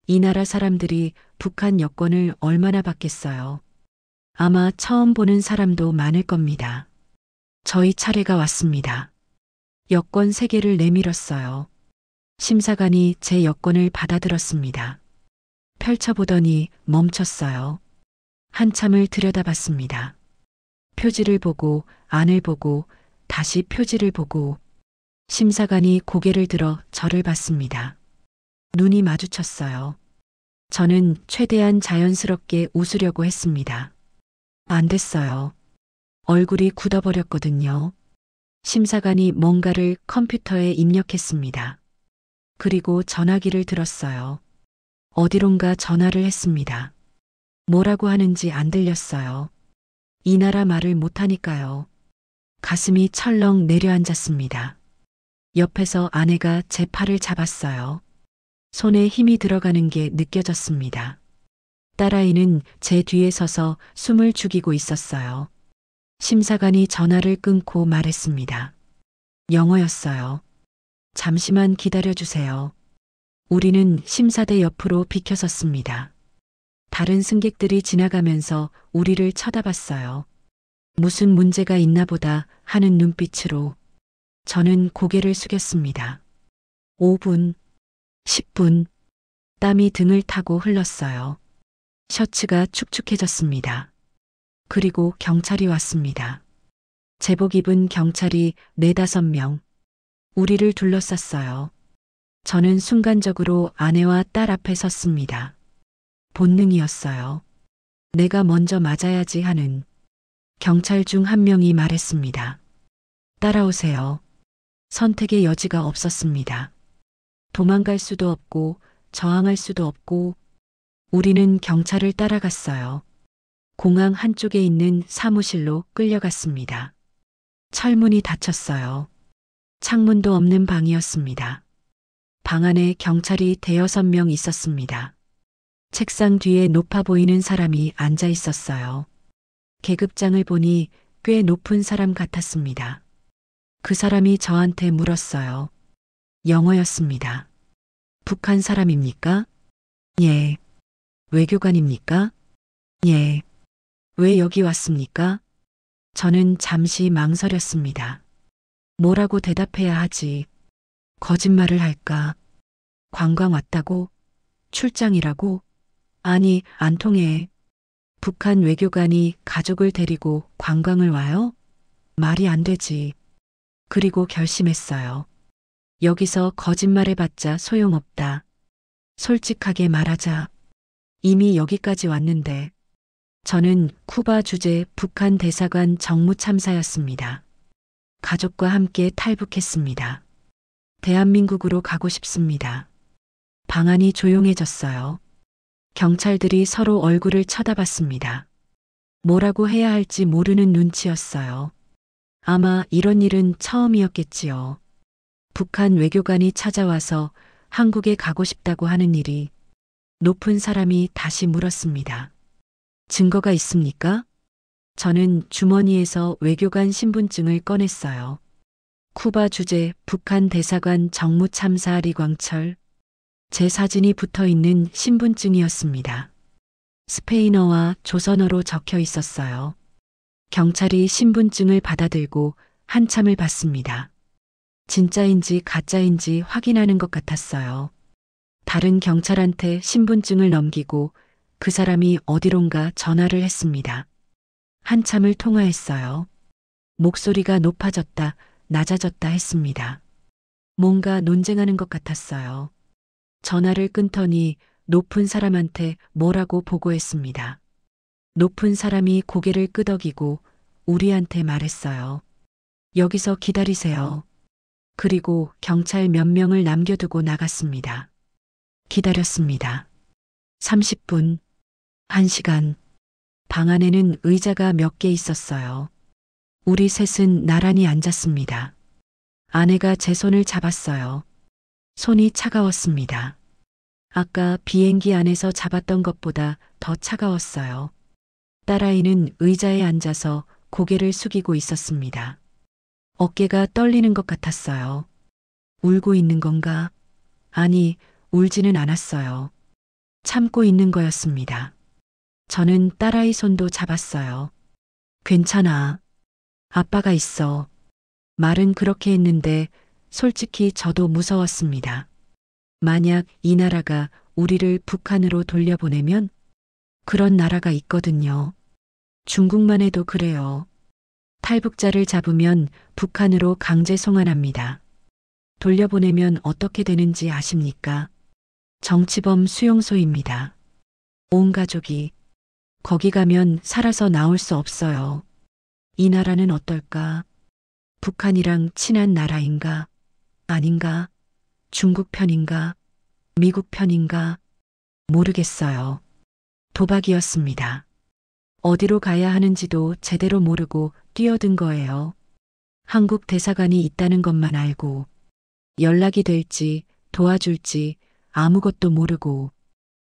이 나라 사람들이 북한 여권을 얼마나 받겠어요? 아마 처음 보는 사람도 많을 겁니다. 저희 차례가 왔습니다. 여권 3개를 내밀었어요. 심사관이 제 여권을 받아들었습니다. 펼쳐보더니 멈췄어요. 한참을 들여다봤습니다. 표지를 보고 안을 보고 다시 표지를 보고 심사관이 고개를 들어 저를 봤습니다. 눈이 마주쳤어요. 저는 최대한 자연스럽게 웃으려고 했습니다. 안 됐어요. 얼굴이 굳어버렸거든요. 심사관이 뭔가를 컴퓨터에 입력했습니다. 그리고 전화기를 들었어요. 어디론가 전화를 했습니다. 뭐라고 하는지 안 들렸어요. 이 나라 말을 못하니까요. 가슴이 철렁 내려앉았습니다. 옆에서 아내가 제 팔을 잡았어요. 손에 힘이 들어가는 게 느껴졌습니다. 딸아이는 제 뒤에 서서 숨을 죽이고 있었어요. 심사관이 전화를 끊고 말했습니다. 영어였어요. 잠시만 기다려주세요. 우리는 심사대 옆으로 비켜섰습니다. 다른 승객들이 지나가면서 우리를 쳐다봤어요. 무슨 문제가 있나 보다 하는 눈빛으로. 저는 고개를 숙였습니다. 5분, 10분, 땀이 등을 타고 흘렀어요. 셔츠가 축축해졌습니다. 그리고 경찰이 왔습니다. 제복 입은 경찰이 4~5명. 우리를 둘러쌌어요. 저는 순간적으로 아내와 딸 앞에 섰습니다. 본능이었어요. 내가 먼저 맞아야지 하는. 경찰 중 한 명이 말했습니다. 따라오세요. 선택의 여지가 없었습니다. 도망갈 수도 없고 저항할 수도 없고 우리는 경찰을 따라갔어요. 공항 한쪽에 있는 사무실로 끌려갔습니다. 철문이 닫혔어요. 창문도 없는 방이었습니다. 방 안에 경찰이 대여섯 명 있었습니다. 책상 뒤에 높아 보이는 사람이 앉아 있었어요. 계급장을 보니 꽤 높은 사람 같았습니다. 그 사람이 저한테 물었어요. 영어였습니다. 북한 사람입니까? 예. 외교관입니까? 예. 왜 여기 왔습니까? 저는 잠시 망설였습니다. 뭐라고 대답해야 하지? 거짓말을 할까? 관광 왔다고? 출장이라고? 아니, 안 통해. 북한 외교관이 가족을 데리고 관광을 와요? 말이 안 되지. 그리고 결심했어요. 여기서 거짓말해봤자 소용없다. 솔직하게 말하자. 이미 여기까지 왔는데. 저는 쿠바 주재 북한 대사관 정무 참사였습니다. 가족과 함께 탈북했습니다. 대한민국으로 가고 싶습니다. 방 안이 조용해졌어요. 경찰들이 서로 얼굴을 쳐다봤습니다. 뭐라고 해야 할지 모르는 눈치였어요. 아마 이런 일은 처음이었겠지요. 북한 외교관이 찾아와서 한국에 가고 싶다고 하는 일이. 높은 사람이 다시 물었습니다. 증거가 있습니까? 저는 주머니에서 외교관 신분증을 꺼냈어요. 쿠바 주재 북한 대사관 정무참사 리광철. 제 사진이 붙어 있는 신분증이었습니다. 스페인어와 조선어로 적혀 있었어요. 경찰이 신분증을 받아들고 한참을 봤습니다. 진짜인지 가짜인지 확인하는 것 같았어요. 다른 경찰한테 신분증을 넘기고 그 사람이 어디론가 전화를 했습니다. 한참을 통화했어요. 목소리가 높아졌다, 낮아졌다 했습니다. 뭔가 논쟁하는 것 같았어요. 전화를 끊더니 높은 사람한테 뭐라고 보고했습니다. 높은 사람이 고개를 끄덕이고 우리한테 말했어요. 여기서 기다리세요. 그리고 경찰 몇 명을 남겨두고 나갔습니다. 기다렸습니다. 30분, 1시간. 방 안에는 의자가 몇 개 있었어요. 우리 셋은 나란히 앉았습니다. 아내가 제 손을 잡았어요. 손이 차가웠습니다. 아까 비행기 안에서 잡았던 것보다 더 차가웠어요. 딸아이는 의자에 앉아서 고개를 숙이고 있었습니다. 어깨가 떨리는 것 같았어요. 울고 있는 건가? 아니, 울지는 않았어요. 참고 있는 거였습니다. 저는 딸아이 손도 잡았어요. 괜찮아. 아빠가 있어. 말은 그렇게 했는데 솔직히 저도 무서웠습니다. 만약 이 나라가 우리를 북한으로 돌려보내면 그런 나라가 있거든요. 중국만 해도 그래요. 탈북자를 잡으면 북한으로 강제 송환합니다. 돌려보내면 어떻게 되는지 아십니까? 정치범 수용소입니다. 온 가족이 거기 가면 살아서 나올 수 없어요. 이 나라는 어떨까? 북한이랑 친한 나라인가? 아닌가? 중국 편인가? 미국 편인가? 모르겠어요. 도박이었습니다. 어디로 가야 하는지도 제대로 모르고 뛰어든 거예요. 한국 대사관이 있다는 것만 알고 연락이 될지 도와줄지 아무것도 모르고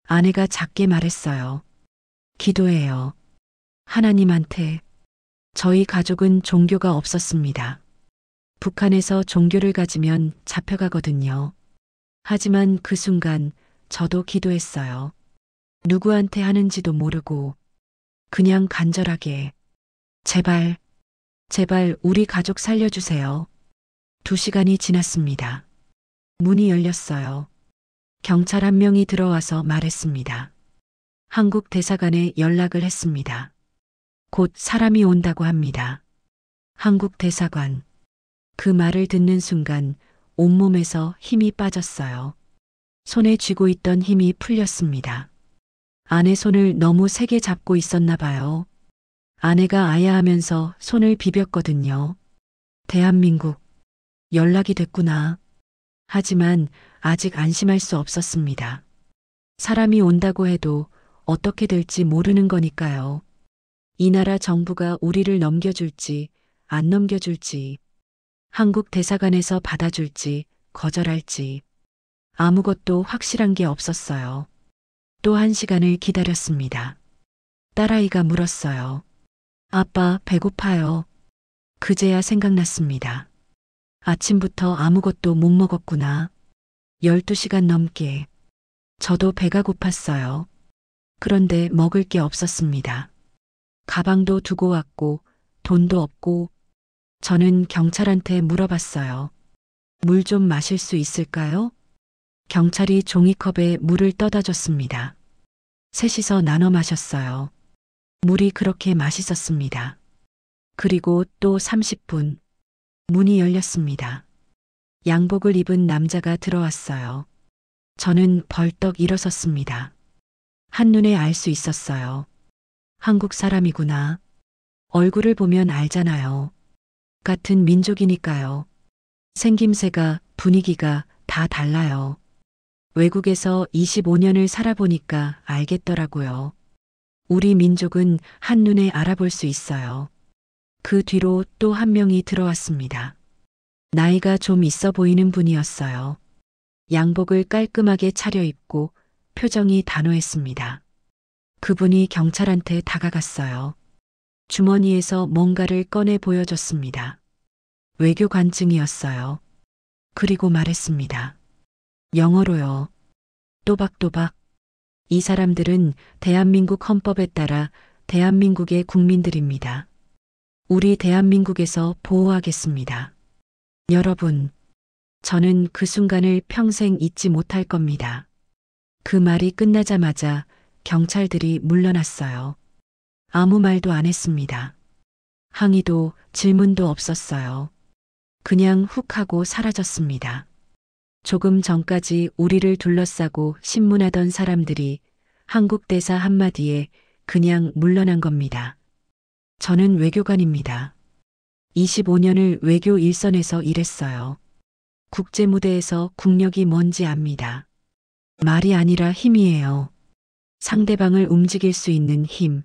아내가 작게 말했어요. 기도해요. 하나님한테. 저희 가족은 종교가 없었습니다. 북한에서 종교를 가지면 잡혀가거든요. 하지만 그 순간 저도 기도했어요. 누구한테 하는지도 모르고 그냥 간절하게 제발, 제발 우리 가족 살려주세요. 2시간이 지났습니다. 문이 열렸어요. 경찰 한 명이 들어와서 말했습니다. 한국 대사관에 연락을 했습니다. 곧 사람이 온다고 합니다. 한국 대사관. 그 말을 듣는 순간 온몸에서 힘이 빠졌어요. 손에 쥐고 있던 힘이 풀렸습니다. 아내 손을 너무 세게 잡고 있었나 봐요. 아내가 아야하면서 손을 비볐거든요. 대한민국. 연락이 됐구나. 하지만 아직 안심할 수 없었습니다. 사람이 온다고 해도 어떻게 될지 모르는 거니까요. 이 나라 정부가 우리를 넘겨줄지 안 넘겨줄지, 한국 대사관에서 받아줄지 거절할지 아무것도 확실한 게 없었어요. 또 1시간을 기다렸습니다. 딸아이가 물었어요. 아빠, 배고파요. 그제야 생각났습니다. 아침부터 아무것도 못 먹었구나. 12시간 넘게. 저도 배가 고팠어요. 그런데 먹을 게 없었습니다. 가방도 두고 왔고 돈도 없고. 저는 경찰한테 물어봤어요. 물 좀 마실 수 있을까요? 경찰이 종이컵에 물을 떠다 줬습니다. 셋이서 나눠 마셨어요. 물이 그렇게 맛있었습니다. 그리고 또 30분. 문이 열렸습니다. 양복을 입은 남자가 들어왔어요. 저는 벌떡 일어섰습니다. 한눈에 알 수 있었어요. 한국 사람이구나. 얼굴을 보면 알잖아요. 같은 민족이니까요. 생김새가, 분위기가 다 달라요. 외국에서 25년을 살아보니까 알겠더라고요. 우리 민족은 한눈에 알아볼 수 있어요. 그 뒤로 또 한 명이 들어왔습니다. 나이가 좀 있어 보이는 분이었어요. 양복을 깔끔하게 차려입고 표정이 단호했습니다. 그분이 경찰한테 다가갔어요. 주머니에서 뭔가를 꺼내 보여줬습니다. 외교관증이었어요. 그리고 말했습니다. 영어로요. 또박또박. 이 사람들은 대한민국 헌법에 따라 대한민국의 국민들입니다. 우리 대한민국에서 보호하겠습니다. 여러분, 저는 그 순간을 평생 잊지 못할 겁니다. 그 말이 끝나자마자 경찰들이 물러났어요. 아무 말도 안 했습니다. 항의도 질문도 없었어요. 그냥 훅 하고 사라졌습니다. 조금 전까지 우리를 둘러싸고 신문하던 사람들이 한국 대사 한마디에 그냥 물러난 겁니다. 저는 외교관입니다. 25년을 외교 일선에서 일했어요. 국제 무대에서 국력이 뭔지 압니다. 말이 아니라 힘이에요. 상대방을 움직일 수 있는 힘.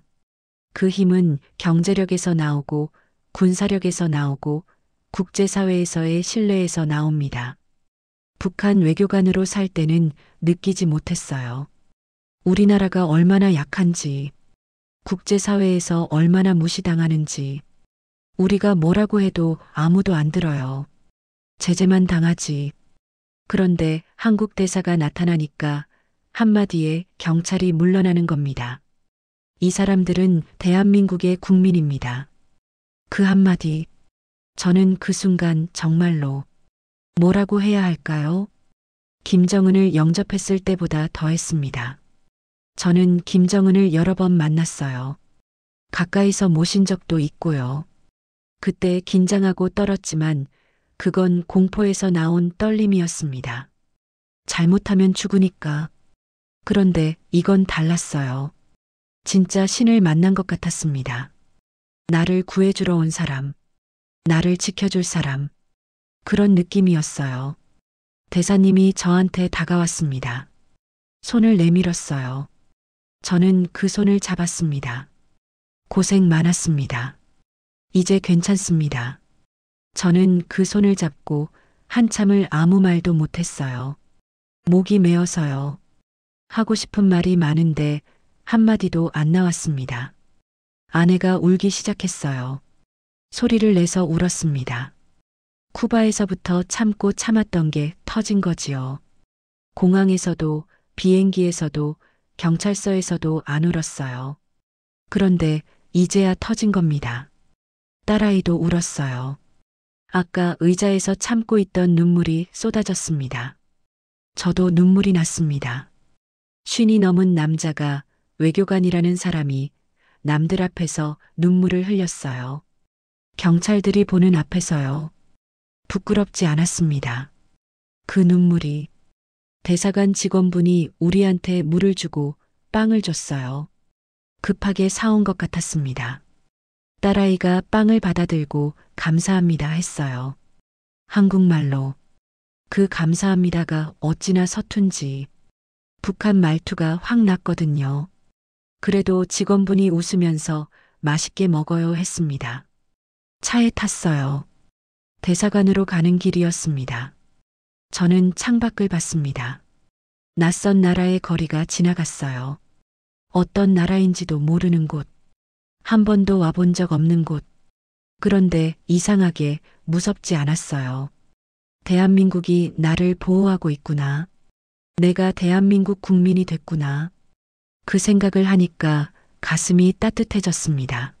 그 힘은 경제력에서 나오고 군사력에서 나오고 국제사회에서의 신뢰에서 나옵니다. 북한 외교관으로 살 때는 느끼지 못했어요. 우리나라가 얼마나 약한지, 국제사회에서 얼마나 무시당하는지, 우리가 뭐라고 해도 아무도 안 들어요. 제재만 당하지. 그런데 한국 대사가 나타나니까 한마디에 경찰이 물러나는 겁니다. 이 사람들은 대한민국의 국민입니다. 그 한마디, 저는 그 순간 정말로 뭐라고 해야 할까요? 김정은을 영접했을 때보다 더했습니다. 저는 김정은을 여러 번 만났어요. 가까이서 모신 적도 있고요. 그때 긴장하고 떨었지만 그건 공포에서 나온 떨림이었습니다. 잘못하면 죽으니까. 그런데 이건 달랐어요. 진짜 신을 만난 것 같았습니다. 나를 구해주러 온 사람, 나를 지켜줄 사람, 그런 느낌이었어요. 대사님이 저한테 다가왔습니다. 손을 내밀었어요. 저는 그 손을 잡았습니다. 고생 많았습니다. 이제 괜찮습니다. 저는 그 손을 잡고 한참을 아무 말도 못했어요. 목이 메어서요. 하고 싶은 말이 많은데 한마디도 안 나왔습니다. 아내가 울기 시작했어요. 소리를 내서 울었습니다. 쿠바에서부터 참고 참았던 게 터진 거지요. 공항에서도 비행기에서도 경찰서에서도 안 울었어요. 그런데 이제야 터진 겁니다. 딸아이도 울었어요. 아까 의자에서 참고 있던 눈물이 쏟아졌습니다. 저도 눈물이 났습니다. 50이 넘은 남자가, 외교관이라는 사람이 남들 앞에서 눈물을 흘렸어요. 경찰들이 보는 앞에서요. 부끄럽지 않았습니다. 그 눈물이. 대사관 직원분이 우리한테 물을 주고 빵을 줬어요. 급하게 사온 것 같았습니다. 딸아이가 빵을 받아들고 감사합니다 했어요. 한국말로. 그 감사합니다가 어찌나 서툰지. 북한 말투가 확 났거든요. 그래도 직원분이 웃으면서 맛있게 먹어요 했습니다. 차에 탔어요. 대사관으로 가는 길이었습니다. 저는 창밖을 봤습니다. 낯선 나라의 거리가 지나갔어요. 어떤 나라인지도 모르는 곳, 한 번도 와본 적 없는 곳. 그런데 이상하게 무섭지 않았어요. 대한민국이 나를 보호하고 있구나. 내가 대한민국 국민이 됐구나. 그 생각을 하니까 가슴이 따뜻해졌습니다.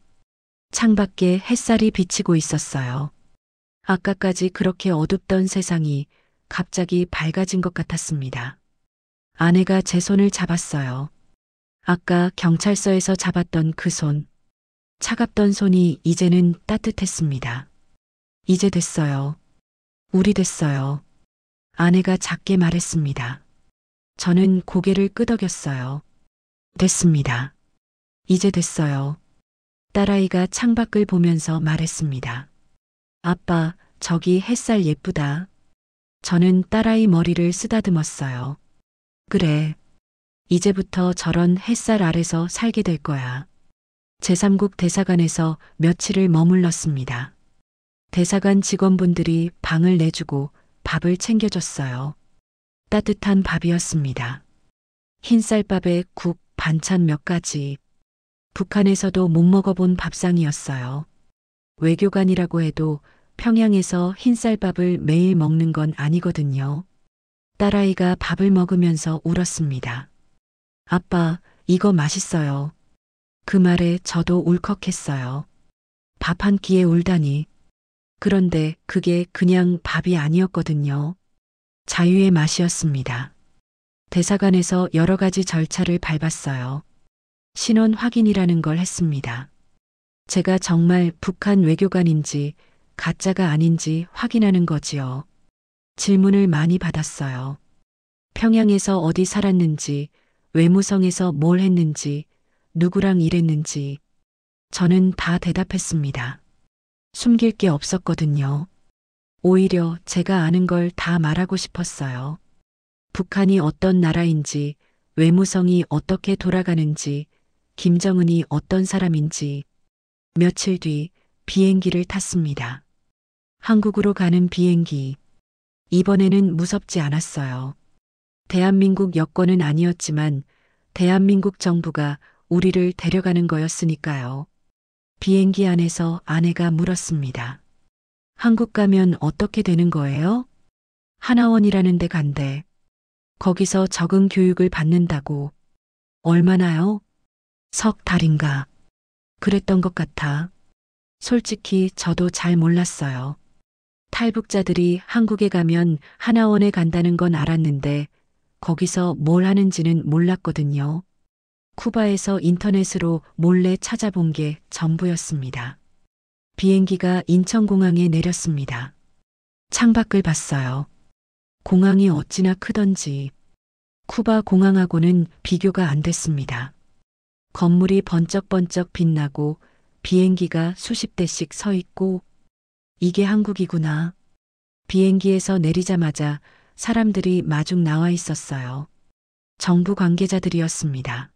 창밖에 햇살이 비치고 있었어요. 아까까지 그렇게 어둡던 세상이 갑자기 밝아진 것 같았습니다. 아내가 제 손을 잡았어요. 아까 경찰서에서 잡았던 그 손. 차갑던 손이 이제는 따뜻했습니다. 이제 됐어요. 우리 됐어요. 아내가 작게 말했습니다. 저는 고개를 끄덕였어요. 됐습니다. 이제 됐어요. 딸아이가 창밖을 보면서 말했습니다. 아빠, 저기 햇살 예쁘다. 저는 딸아이 머리를 쓰다듬었어요. 그래. 이제부터 저런 햇살 아래서 살게 될 거야. 제3국 대사관에서 며칠을 머물렀습니다. 대사관 직원분들이 방을 내주고 밥을 챙겨줬어요. 따뜻한 밥이었습니다. 흰쌀밥에 국, 반찬 몇 가지. 북한에서도 못 먹어본 밥상이었어요. 외교관이라고 해도 평양에서 흰쌀밥을 매일 먹는 건 아니거든요. 딸아이가 밥을 먹으면서 울었습니다. 아빠, 이거 맛있어요. 그 말에 저도 울컥했어요. 밥 한 끼에 울다니. 그런데 그게 그냥 밥이 아니었거든요. 자유의 맛이었습니다. 대사관에서 여러 가지 절차를 밟았어요. 신원 확인이라는 걸 했습니다. 제가 정말 북한 외교관인지 가짜가 아닌지 확인하는 거지요. 질문을 많이 받았어요. 평양에서 어디 살았는지, 외무성에서 뭘 했는지, 누구랑 일했는지. 저는 다 대답했습니다. 숨길 게 없었거든요. 오히려 제가 아는 걸 다 말하고 싶었어요. 북한이 어떤 나라인지, 외무성이 어떻게 돌아가는지, 김정은이 어떤 사람인지. 며칠 뒤 비행기를 탔습니다. 한국으로 가는 비행기. 이번에는 무섭지 않았어요. 대한민국 여권은 아니었지만 대한민국 정부가 우리를 데려가는 거였으니까요. 비행기 안에서 아내가 물었습니다. 한국 가면 어떻게 되는 거예요? 하나원이라는 데 간대. 거기서 적응 교육을 받는다고. 얼마나요? 석 달인가. 그랬던 것 같아. 솔직히 저도 잘 몰랐어요. 탈북자들이 한국에 가면 하나원에 간다는 건 알았는데 거기서 뭘 하는지는 몰랐거든요. 쿠바에서 인터넷으로 몰래 찾아본 게 전부였습니다. 비행기가 인천공항에 내렸습니다. 창밖을 봤어요. 공항이 어찌나 크던지. 쿠바 공항하고는 비교가 안 됐습니다. 건물이 번쩍번쩍 빛나고 비행기가 수십 대씩 서 있고 이게 한국이구나. 비행기에서 내리자마자 사람들이 마중 나와 있었어요. 정부 관계자들이었습니다.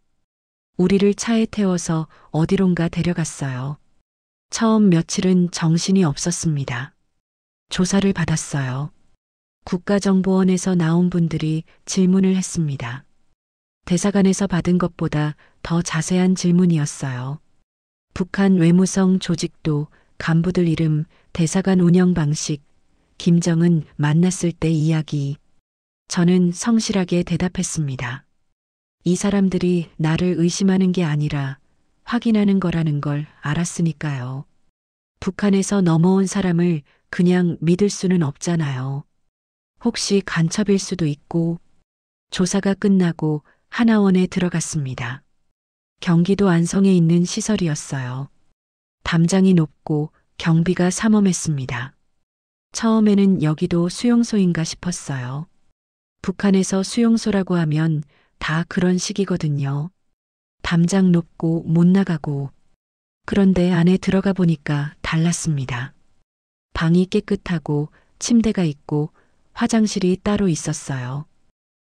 우리를 차에 태워서 어디론가 데려갔어요. 처음 며칠은 정신이 없었습니다. 조사를 받았어요. 국가정보원에서 나온 분들이 질문을 했습니다. 대사관에서 받은 것보다 더 자세한 질문이었어요. 북한 외무성 조직도, 간부들 이름, 대사관 운영 방식, 김정은 만났을 때 이야기. 저는 성실하게 대답했습니다. 이 사람들이 나를 의심하는 게 아니라 확인하는 거라는 걸 알았으니까요. 북한에서 넘어온 사람을 그냥 믿을 수는 없잖아요. 혹시 간첩일 수도 있고. 조사가 끝나고 하나원에 들어갔습니다. 경기도 안성에 있는 시설이었어요. 담장이 높고 경비가 삼엄했습니다. 처음에는 여기도 수용소인가 싶었어요. 북한에서 수용소라고 하면 다 그런 식이거든요. 담장 높고 못 나가고. 그런데 안에 들어가 보니까 달랐습니다. 방이 깨끗하고 침대가 있고 화장실이 따로 있었어요.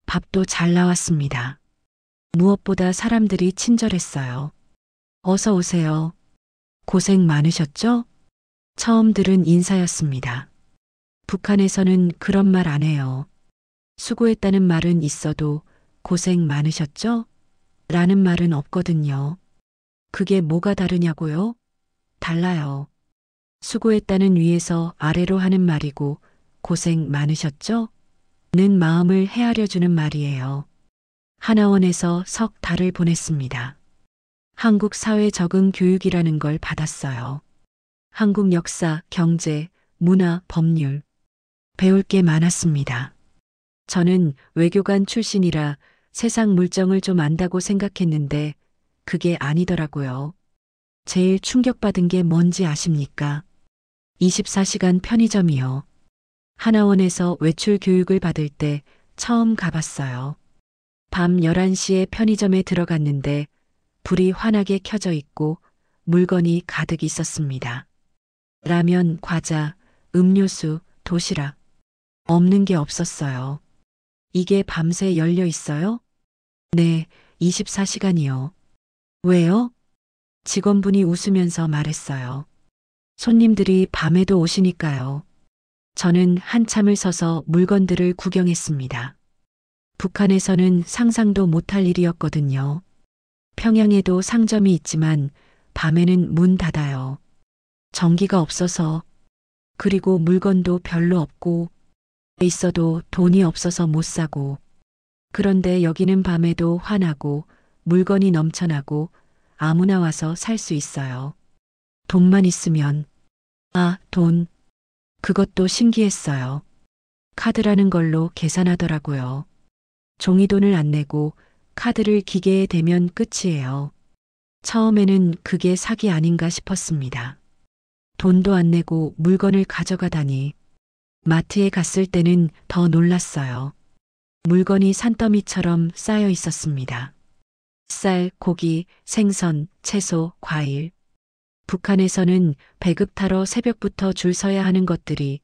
밥도 잘 나왔습니다. 무엇보다 사람들이 친절했어요. 어서 오세요. 고생 많으셨죠? 처음 들은 인사였습니다. 북한에서는 그런 말 안 해요. 수고했다는 말은 있어도 고생 많으셨죠? 라는 말은 없거든요. 그게 뭐가 다르냐고요? 달라요. 수고했다는 위에서 아래로 하는 말이고 고생 많으셨죠? 는 마음을 헤아려주는 말이에요. 하나원에서 석 달을 보냈습니다. 한국 사회 적응 교육이라는 걸 받았어요. 한국 역사, 경제, 문화, 법률. 배울 게 많았습니다. 저는 외교관 출신이라 세상 물정을 좀 안다고 생각했는데 그게 아니더라고요. 제일 충격받은 게 뭔지 아십니까? 24시간 편의점이요. 하나원에서 외출 교육을 받을 때 처음 가봤어요. 밤 11시에 편의점에 들어갔는데 불이 환하게 켜져 있고 물건이 가득 있었습니다. 라면, 과자, 음료수, 도시락. 없는 게 없었어요. 이게 밤새 열려 있어요? 네, 24시간이요. 왜요? 직원분이 웃으면서 말했어요. 손님들이 밤에도 오시니까요. 저는 한참을 서서 물건들을 구경했습니다. 북한에서는 상상도 못할 일이었거든요. 평양에도 상점이 있지만 밤에는 문 닫아요. 전기가 없어서, 그리고 물건도 별로 없고, 있어도 돈이 없어서 못 사고. 그런데 여기는 밤에도 환하고 물건이 넘쳐나고 아무나 와서 살 수 있어요. 돈만 있으면. 아, 돈. 그것도 신기했어요. 카드라는 걸로 계산하더라고요. 종이돈을 안 내고 카드를 기계에 대면 끝이에요. 처음에는 그게 사기 아닌가 싶었습니다. 돈도 안 내고 물건을 가져가다니. 마트에 갔을 때는 더 놀랐어요. 물건이 산더미처럼 쌓여 있었습니다. 쌀, 고기, 생선, 채소, 과일. 북한에서는 배급 타러 새벽부터 줄 서야 하는 것들이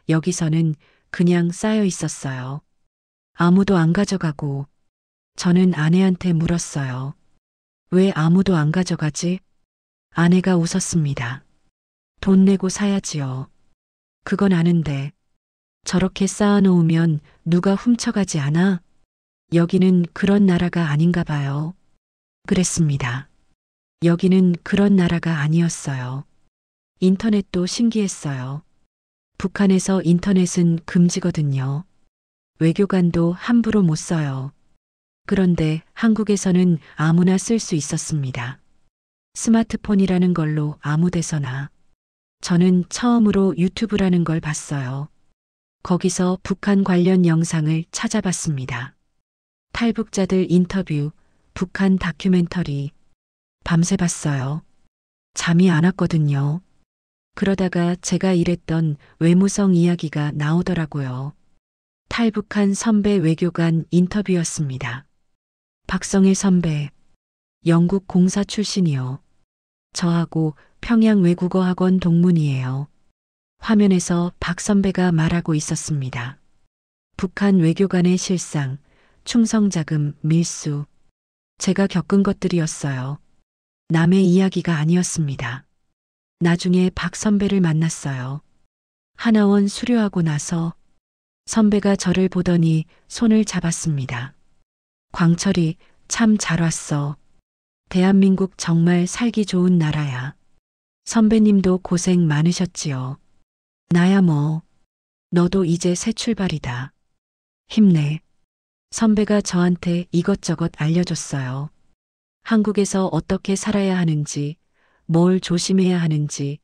여기서는 그냥 쌓여 있었어요. 아무도 안 가져가고 저는 아내한테 물었어요. 왜 아무도 안 가져가지? 아내가 웃었습니다. 돈 내고 사야지요. 그건 아는데 저렇게 쌓아놓으면 누가 훔쳐가지 않아? 여기는 그런 나라가 아닌가 봐요. 그랬습니다. 여기는 그런 나라가 아니었어요. 인터넷도 신기했어요. 북한에서 인터넷은 금지거든요. 외교관도 함부로 못 써요. 그런데 한국에서는 아무나 쓸 수 있었습니다. 스마트폰이라는 걸로 아무 데서나. 저는 처음으로 유튜브라는 걸 봤어요. 거기서 북한 관련 영상을 찾아봤습니다. 탈북자들 인터뷰, 북한 다큐멘터리. 밤새 봤어요. 잠이 안 왔거든요. 그러다가 제가 일했던 외무성 이야기가 나오더라고요. 탈북한 선배 외교관 인터뷰였습니다. 박성일 선배, 영국 공사 출신이요. 저하고 평양 외국어학원 동문이에요. 화면에서 박 선배가 말하고 있었습니다. 북한 외교관의 실상, 충성자금, 밀수. 제가 겪은 것들이었어요. 남의 이야기가 아니었습니다. 나중에 박 선배를 만났어요. 하나원 수료하고 나서 선배가 저를 보더니 손을 잡았습니다. 광철이 참 잘 왔어. 대한민국 정말 살기 좋은 나라야. 선배님도 고생 많으셨지요. 나야 뭐. 너도 이제 새 출발이다. 힘내. 선배가 저한테 이것저것 알려줬어요. 한국에서 어떻게 살아야 하는지, 뭘 조심해야 하는지,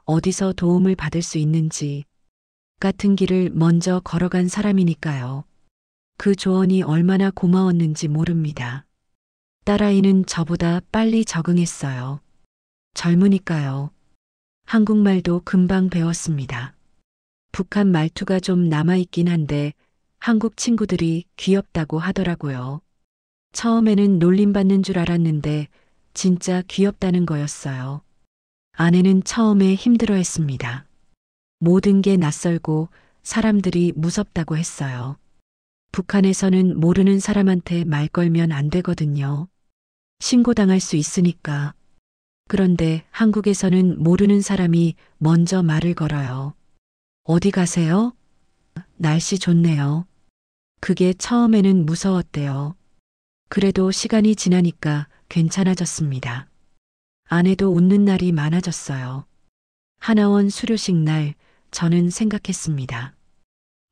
어디서 도움을 받을 수 있는지 같은 길을 먼저 걸어간 사람이니까요. 그 조언이 얼마나 고마웠는지 모릅니다. 딸아이는 저보다 빨리 적응했어요. 젊으니까요. 한국말도 금방 배웠습니다. 북한 말투가 좀 남아있긴 한데 한국 친구들이 귀엽다고 하더라고요. 처음에는 놀림받는 줄 알았는데 진짜 귀엽다는 거였어요. 아내는 처음에 힘들어했습니다. 모든 게 낯설고 사람들이 무섭다고 했어요. 북한에서는 모르는 사람한테 말 걸면 안 되거든요. 신고당할 수 있으니까. 그런데 한국에서는 모르는 사람이 먼저 말을 걸어요. 어디 가세요? 날씨 좋네요. 그게 처음에는 무서웠대요. 그래도 시간이 지나니까 괜찮아졌습니다. 아내도 웃는 날이 많아졌어요. 하나원 수료식 날 저는 생각했습니다.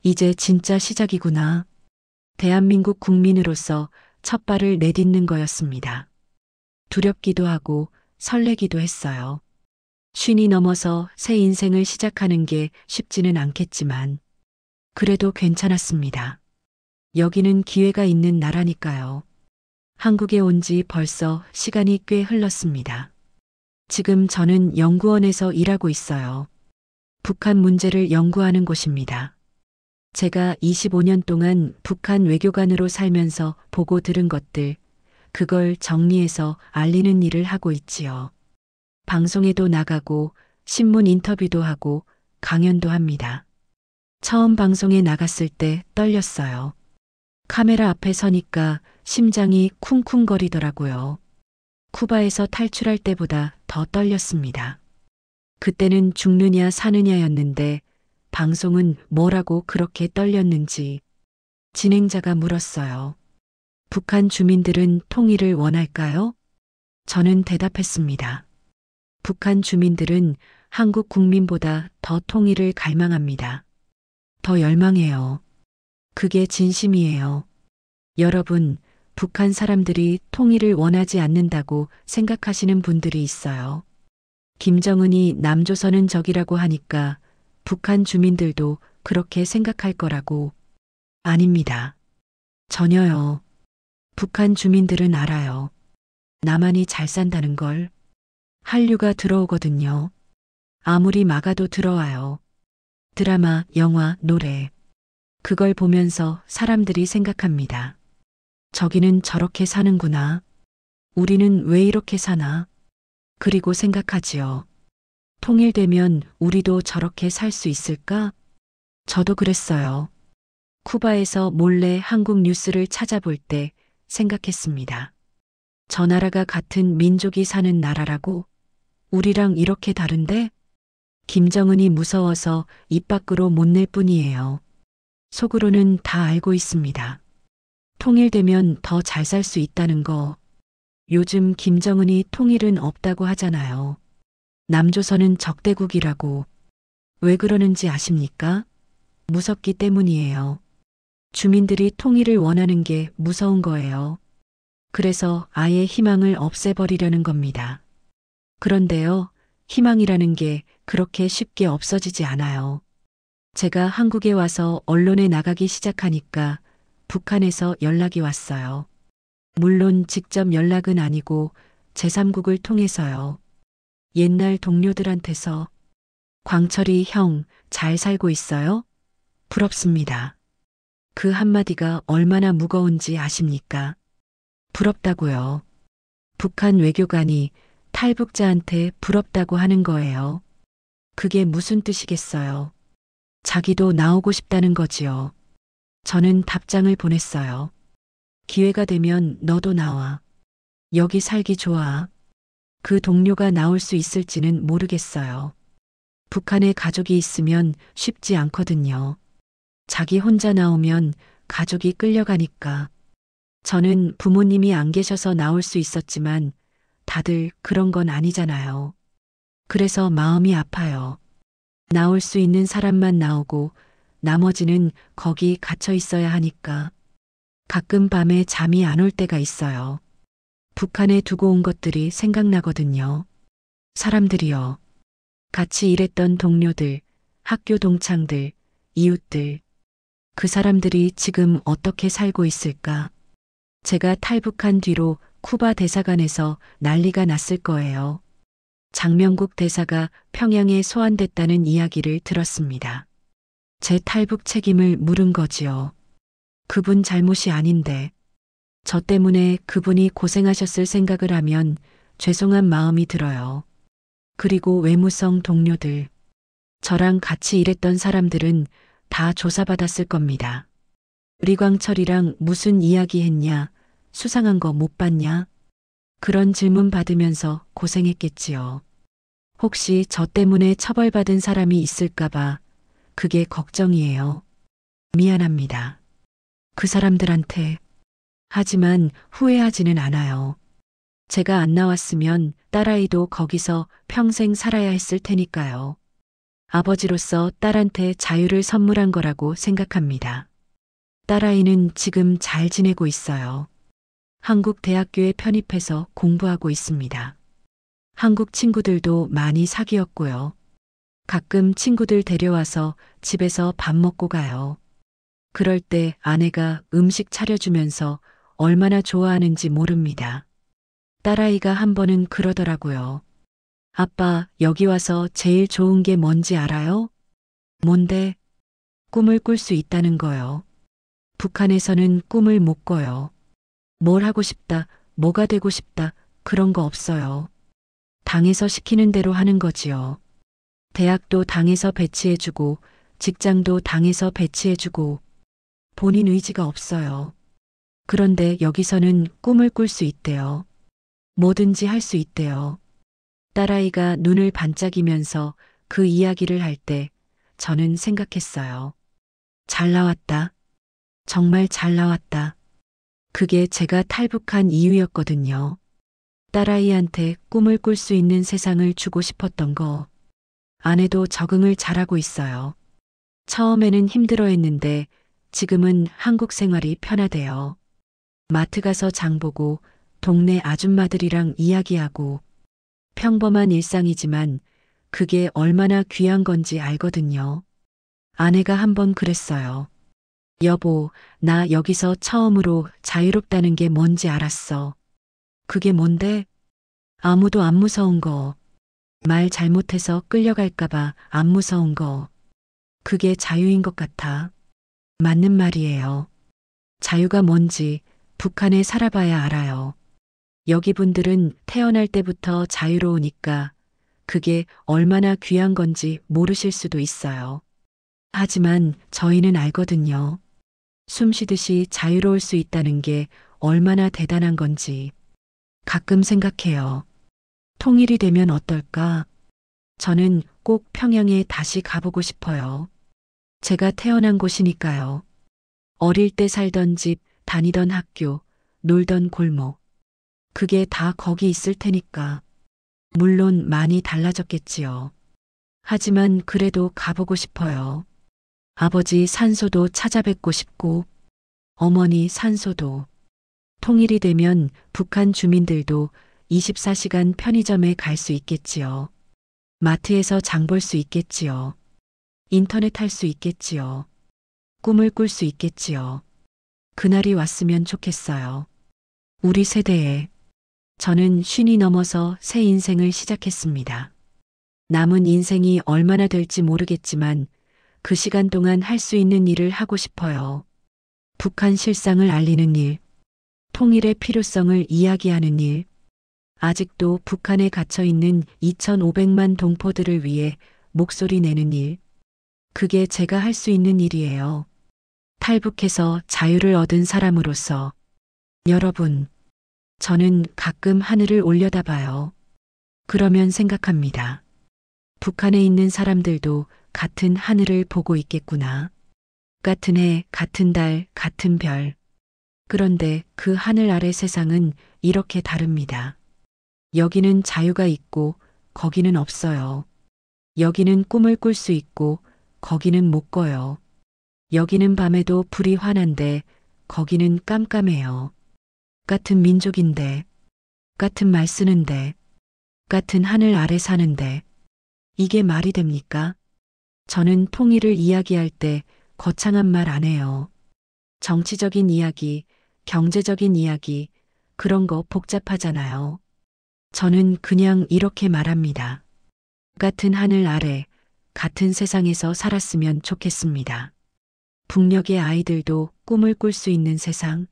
이제 진짜 시작이구나. 대한민국 국민으로서 첫 발을 내딛는 거였습니다. 두렵기도 하고 설레기도 했어요. 쉰이 넘어서 새 인생을 시작하는 게 쉽지는 않겠지만 그래도 괜찮았습니다. 여기는 기회가 있는 나라니까요. 한국에 온 지 벌써 시간이 꽤 흘렀습니다. 지금 저는 연구원에서 일하고 있어요. 북한 문제를 연구하는 곳입니다. 제가 25년 동안 북한 외교관으로 살면서 보고 들은 것들, 그걸 정리해서 알리는 일을 하고 있지요. 방송에도 나가고 신문 인터뷰도 하고 강연도 합니다. 처음 방송에 나갔을 때 떨렸어요. 카메라 앞에 서니까 심장이 쿵쿵거리더라고요. 쿠바에서 탈출할 때보다 더 떨렸습니다. 그때는 죽느냐 사느냐였는데 방송은 뭐라고 그렇게 떨렸는지 진행자가 물었어요. 북한 주민들은 통일을 원할까요? 저는 대답했습니다. 북한 주민들은 한국 국민보다 더 통일을 갈망합니다. 더 열망해요. 그게 진심이에요. 여러분, 북한 사람들이 통일을 원하지 않는다고 생각하시는 분들이 있어요. 김정은이 남조선은 적이라고 하니까 북한 주민들도 그렇게 생각할 거라고. 아닙니다. 전혀요. 북한 주민들은 알아요. 나만이 잘 산다는 걸. 한류가 들어오거든요. 아무리 막아도 들어와요. 드라마, 영화, 노래. 그걸 보면서 사람들이 생각합니다. 저기는 저렇게 사는구나. 우리는 왜 이렇게 사나? 그리고 생각하지요. 통일되면 우리도 저렇게 살 수 있을까? 저도 그랬어요. 쿠바에서 몰래 한국 뉴스를 찾아볼 때 생각했습니다. 저 나라가 같은 민족이 사는 나라라고? 우리랑 이렇게 다른데? 김정은이 무서워서 입 밖으로 못 낼 뿐이에요. 속으로는 다 알고 있습니다. 통일되면 더 잘 살 수 있다는 거. 요즘 김정은이 통일은 없다고 하잖아요. 남조선은 적대국이라고. 왜 그러는지 아십니까? 무섭기 때문이에요. 주민들이 통일을 원하는 게 무서운 거예요. 그래서 아예 희망을 없애버리려는 겁니다. 그런데요, 희망이라는 게 그렇게 쉽게 없어지지 않아요. 제가 한국에 와서 언론에 나가기 시작하니까 북한에서 연락이 왔어요. 물론 직접 연락은 아니고 제3국을 통해서요. 옛날 동료들한테서 광철이 형, 잘 살고 있어요? 부럽습니다. 그 한마디가 얼마나 무거운지 아십니까? 부럽다고요. 북한 외교관이 탈북자한테 부럽다고 하는 거예요. 그게 무슨 뜻이겠어요? 자기도 나오고 싶다는 거지요. 저는 답장을 보냈어요. 기회가 되면 너도 나와. 여기 살기 좋아. 그 동료가 나올 수 있을지는 모르겠어요. 북한에 가족이 있으면 쉽지 않거든요. 자기 혼자 나오면 가족이 끌려가니까. 저는 부모님이 안 계셔서 나올 수 있었지만 다들 그런 건 아니잖아요. 그래서 마음이 아파요. 나올 수 있는 사람만 나오고 나머지는 거기 갇혀 있어야 하니까. 가끔 밤에 잠이 안 올 때가 있어요. 북한에 두고 온 것들이 생각나거든요. 사람들이요. 같이 일했던 동료들, 학교 동창들, 이웃들. 그 사람들이 지금 어떻게 살고 있을까? 제가 탈북한 뒤로 쿠바 대사관에서 난리가 났을 거예요. 장명국 대사가 평양에 소환됐다는 이야기를 들었습니다. 제 탈북 책임을 물은 거지요. 그분 잘못이 아닌데 저 때문에 그분이 고생하셨을 생각을 하면 죄송한 마음이 들어요. 그리고 외무성 동료들, 저랑 같이 일했던 사람들은 다 조사받았을 겁니다. 리광철이랑 무슨 이야기 했냐? 수상한 거 못 봤냐? 그런 질문 받으면서 고생했겠지요. 혹시 저 때문에 처벌받은 사람이 있을까봐 그게 걱정이에요. 미안합니다. 그 사람들한테. 하지만 후회하지는 않아요. 제가 안 나왔으면 딸아이도 거기서 평생 살아야 했을 테니까요. 아버지로서 딸한테 자유를 선물한 거라고 생각합니다. 딸아이는 지금 잘 지내고 있어요. 한국 대학교에 편입해서 공부하고 있습니다. 한국 친구들도 많이 사귀었고요. 가끔 친구들 데려와서 집에서 밥 먹고 가요. 그럴 때 아내가 음식 차려주면서 얼마나 좋아하는지 모릅니다. 딸아이가 한 번은 그러더라고요. 아빠, 여기 와서 제일 좋은 게 뭔지 알아요? 뭔데? 꿈을 꿀 수 있다는 거요. 북한에서는 꿈을 못 꿔요. 뭘 하고 싶다, 뭐가 되고 싶다, 그런 거 없어요. 당에서 시키는 대로 하는 거지요. 대학도 당에서 배치해주고, 직장도 당에서 배치해주고, 본인 의지가 없어요. 그런데 여기서는 꿈을 꿀 수 있대요. 뭐든지 할 수 있대요. 딸아이가 눈을 반짝이면서 그 이야기를 할 때 저는 생각했어요. 잘 나왔다. 정말 잘 나왔다. 그게 제가 탈북한 이유였거든요. 딸아이한테 꿈을 꿀 수 있는 세상을 주고 싶었던 거. 아내도 적응을 잘하고 있어요. 처음에는 힘들어했는데 지금은 한국 생활이 편하대요. 마트 가서 장 보고 동네 아줌마들이랑 이야기하고 평범한 일상이지만 그게 얼마나 귀한 건지 알거든요. 아내가 한번 그랬어요. 여보, 나 여기서 처음으로 자유롭다는 게 뭔지 알았어. 그게 뭔데? 아무도 안 무서운 거. 말 잘못해서 끌려갈까봐 안 무서운 거. 그게 자유인 것 같아. 맞는 말이에요. 자유가 뭔지 북한에 살아봐야 알아요. 여기 분들은 태어날 때부터 자유로우니까 그게 얼마나 귀한 건지 모르실 수도 있어요. 하지만 저희는 알거든요. 숨 쉬듯이 자유로울 수 있다는 게 얼마나 대단한 건지 가끔 생각해요. 통일이 되면 어떨까? 저는 꼭 평양에 다시 가보고 싶어요. 제가 태어난 곳이니까요. 어릴 때 살던 집, 다니던 학교, 놀던 골목. 그게 다 거기 있을 테니까. 물론 많이 달라졌겠지요. 하지만 그래도 가보고 싶어요. 아버지 산소도 찾아뵙고 싶고, 어머니 산소도. 통일이 되면 북한 주민들도 24시간 편의점에 갈 수 있겠지요. 마트에서 장볼 수 있겠지요. 인터넷 할 수 있겠지요. 꿈을 꿀 수 있겠지요. 그날이 왔으면 좋겠어요. 우리 세대에. 저는 50이 넘어서 새 인생을 시작했습니다. 남은 인생이 얼마나 될지 모르겠지만 그 시간 동안 할 수 있는 일을 하고 싶어요. 북한 실상을 알리는 일, 통일의 필요성을 이야기하는 일, 아직도 북한에 갇혀 있는 2,500만 동포들을 위해 목소리 내는 일, 그게 제가 할 수 있는 일이에요. 탈북해서 자유를 얻은 사람으로서. 여러분, 저는 가끔 하늘을 올려다봐요. 그러면 생각합니다. 북한에 있는 사람들도 같은 하늘을 보고 있겠구나. 같은 해, 같은 달, 같은 별. 그런데 그 하늘 아래 세상은 이렇게 다릅니다. 여기는 자유가 있고 거기는 없어요. 여기는 꿈을 꿀 수 있고 거기는 못 꿔요. 여기는 밤에도 불이 환한데 거기는 깜깜해요. 같은 민족인데, 같은 말 쓰는데, 같은 하늘 아래 사는데, 이게 말이 됩니까? 저는 통일을 이야기할 때 거창한 말 안 해요. 정치적인 이야기, 경제적인 이야기, 그런 거 복잡하잖아요. 저는 그냥 이렇게 말합니다. 같은 하늘 아래, 같은 세상에서 살았으면 좋겠습니다. 북녘의 아이들도 꿈을 꿀 수 있는 세상,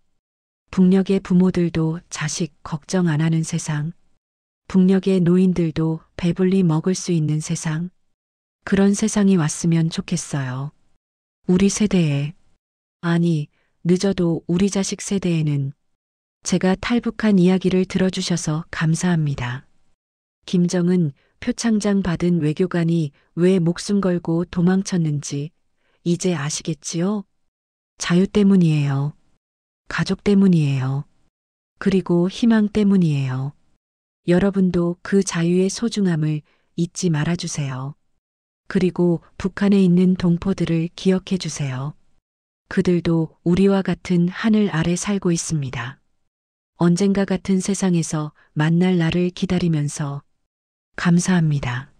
북녘의 부모들도 자식 걱정 안 하는 세상, 북녘의 노인들도 배불리 먹을 수 있는 세상, 그런 세상이 왔으면 좋겠어요. 우리 세대에, 아니, 늦어도 우리 자식 세대에는 제가 탈북한 이야기를 들어주셔서 감사합니다. 김정은 표창장 받은 외교관이 왜 목숨 걸고 도망쳤는지 이제 아시겠지요? 자유 때문이에요. 가족 때문이에요. 그리고 희망 때문이에요. 여러분도 그 자유의 소중함을 잊지 말아주세요. 그리고 북한에 있는 동포들을 기억해 주세요. 그들도 우리와 같은 하늘 아래 살고 있습니다. 언젠가 같은 세상에서 만날 날을 기다리면서 감사합니다.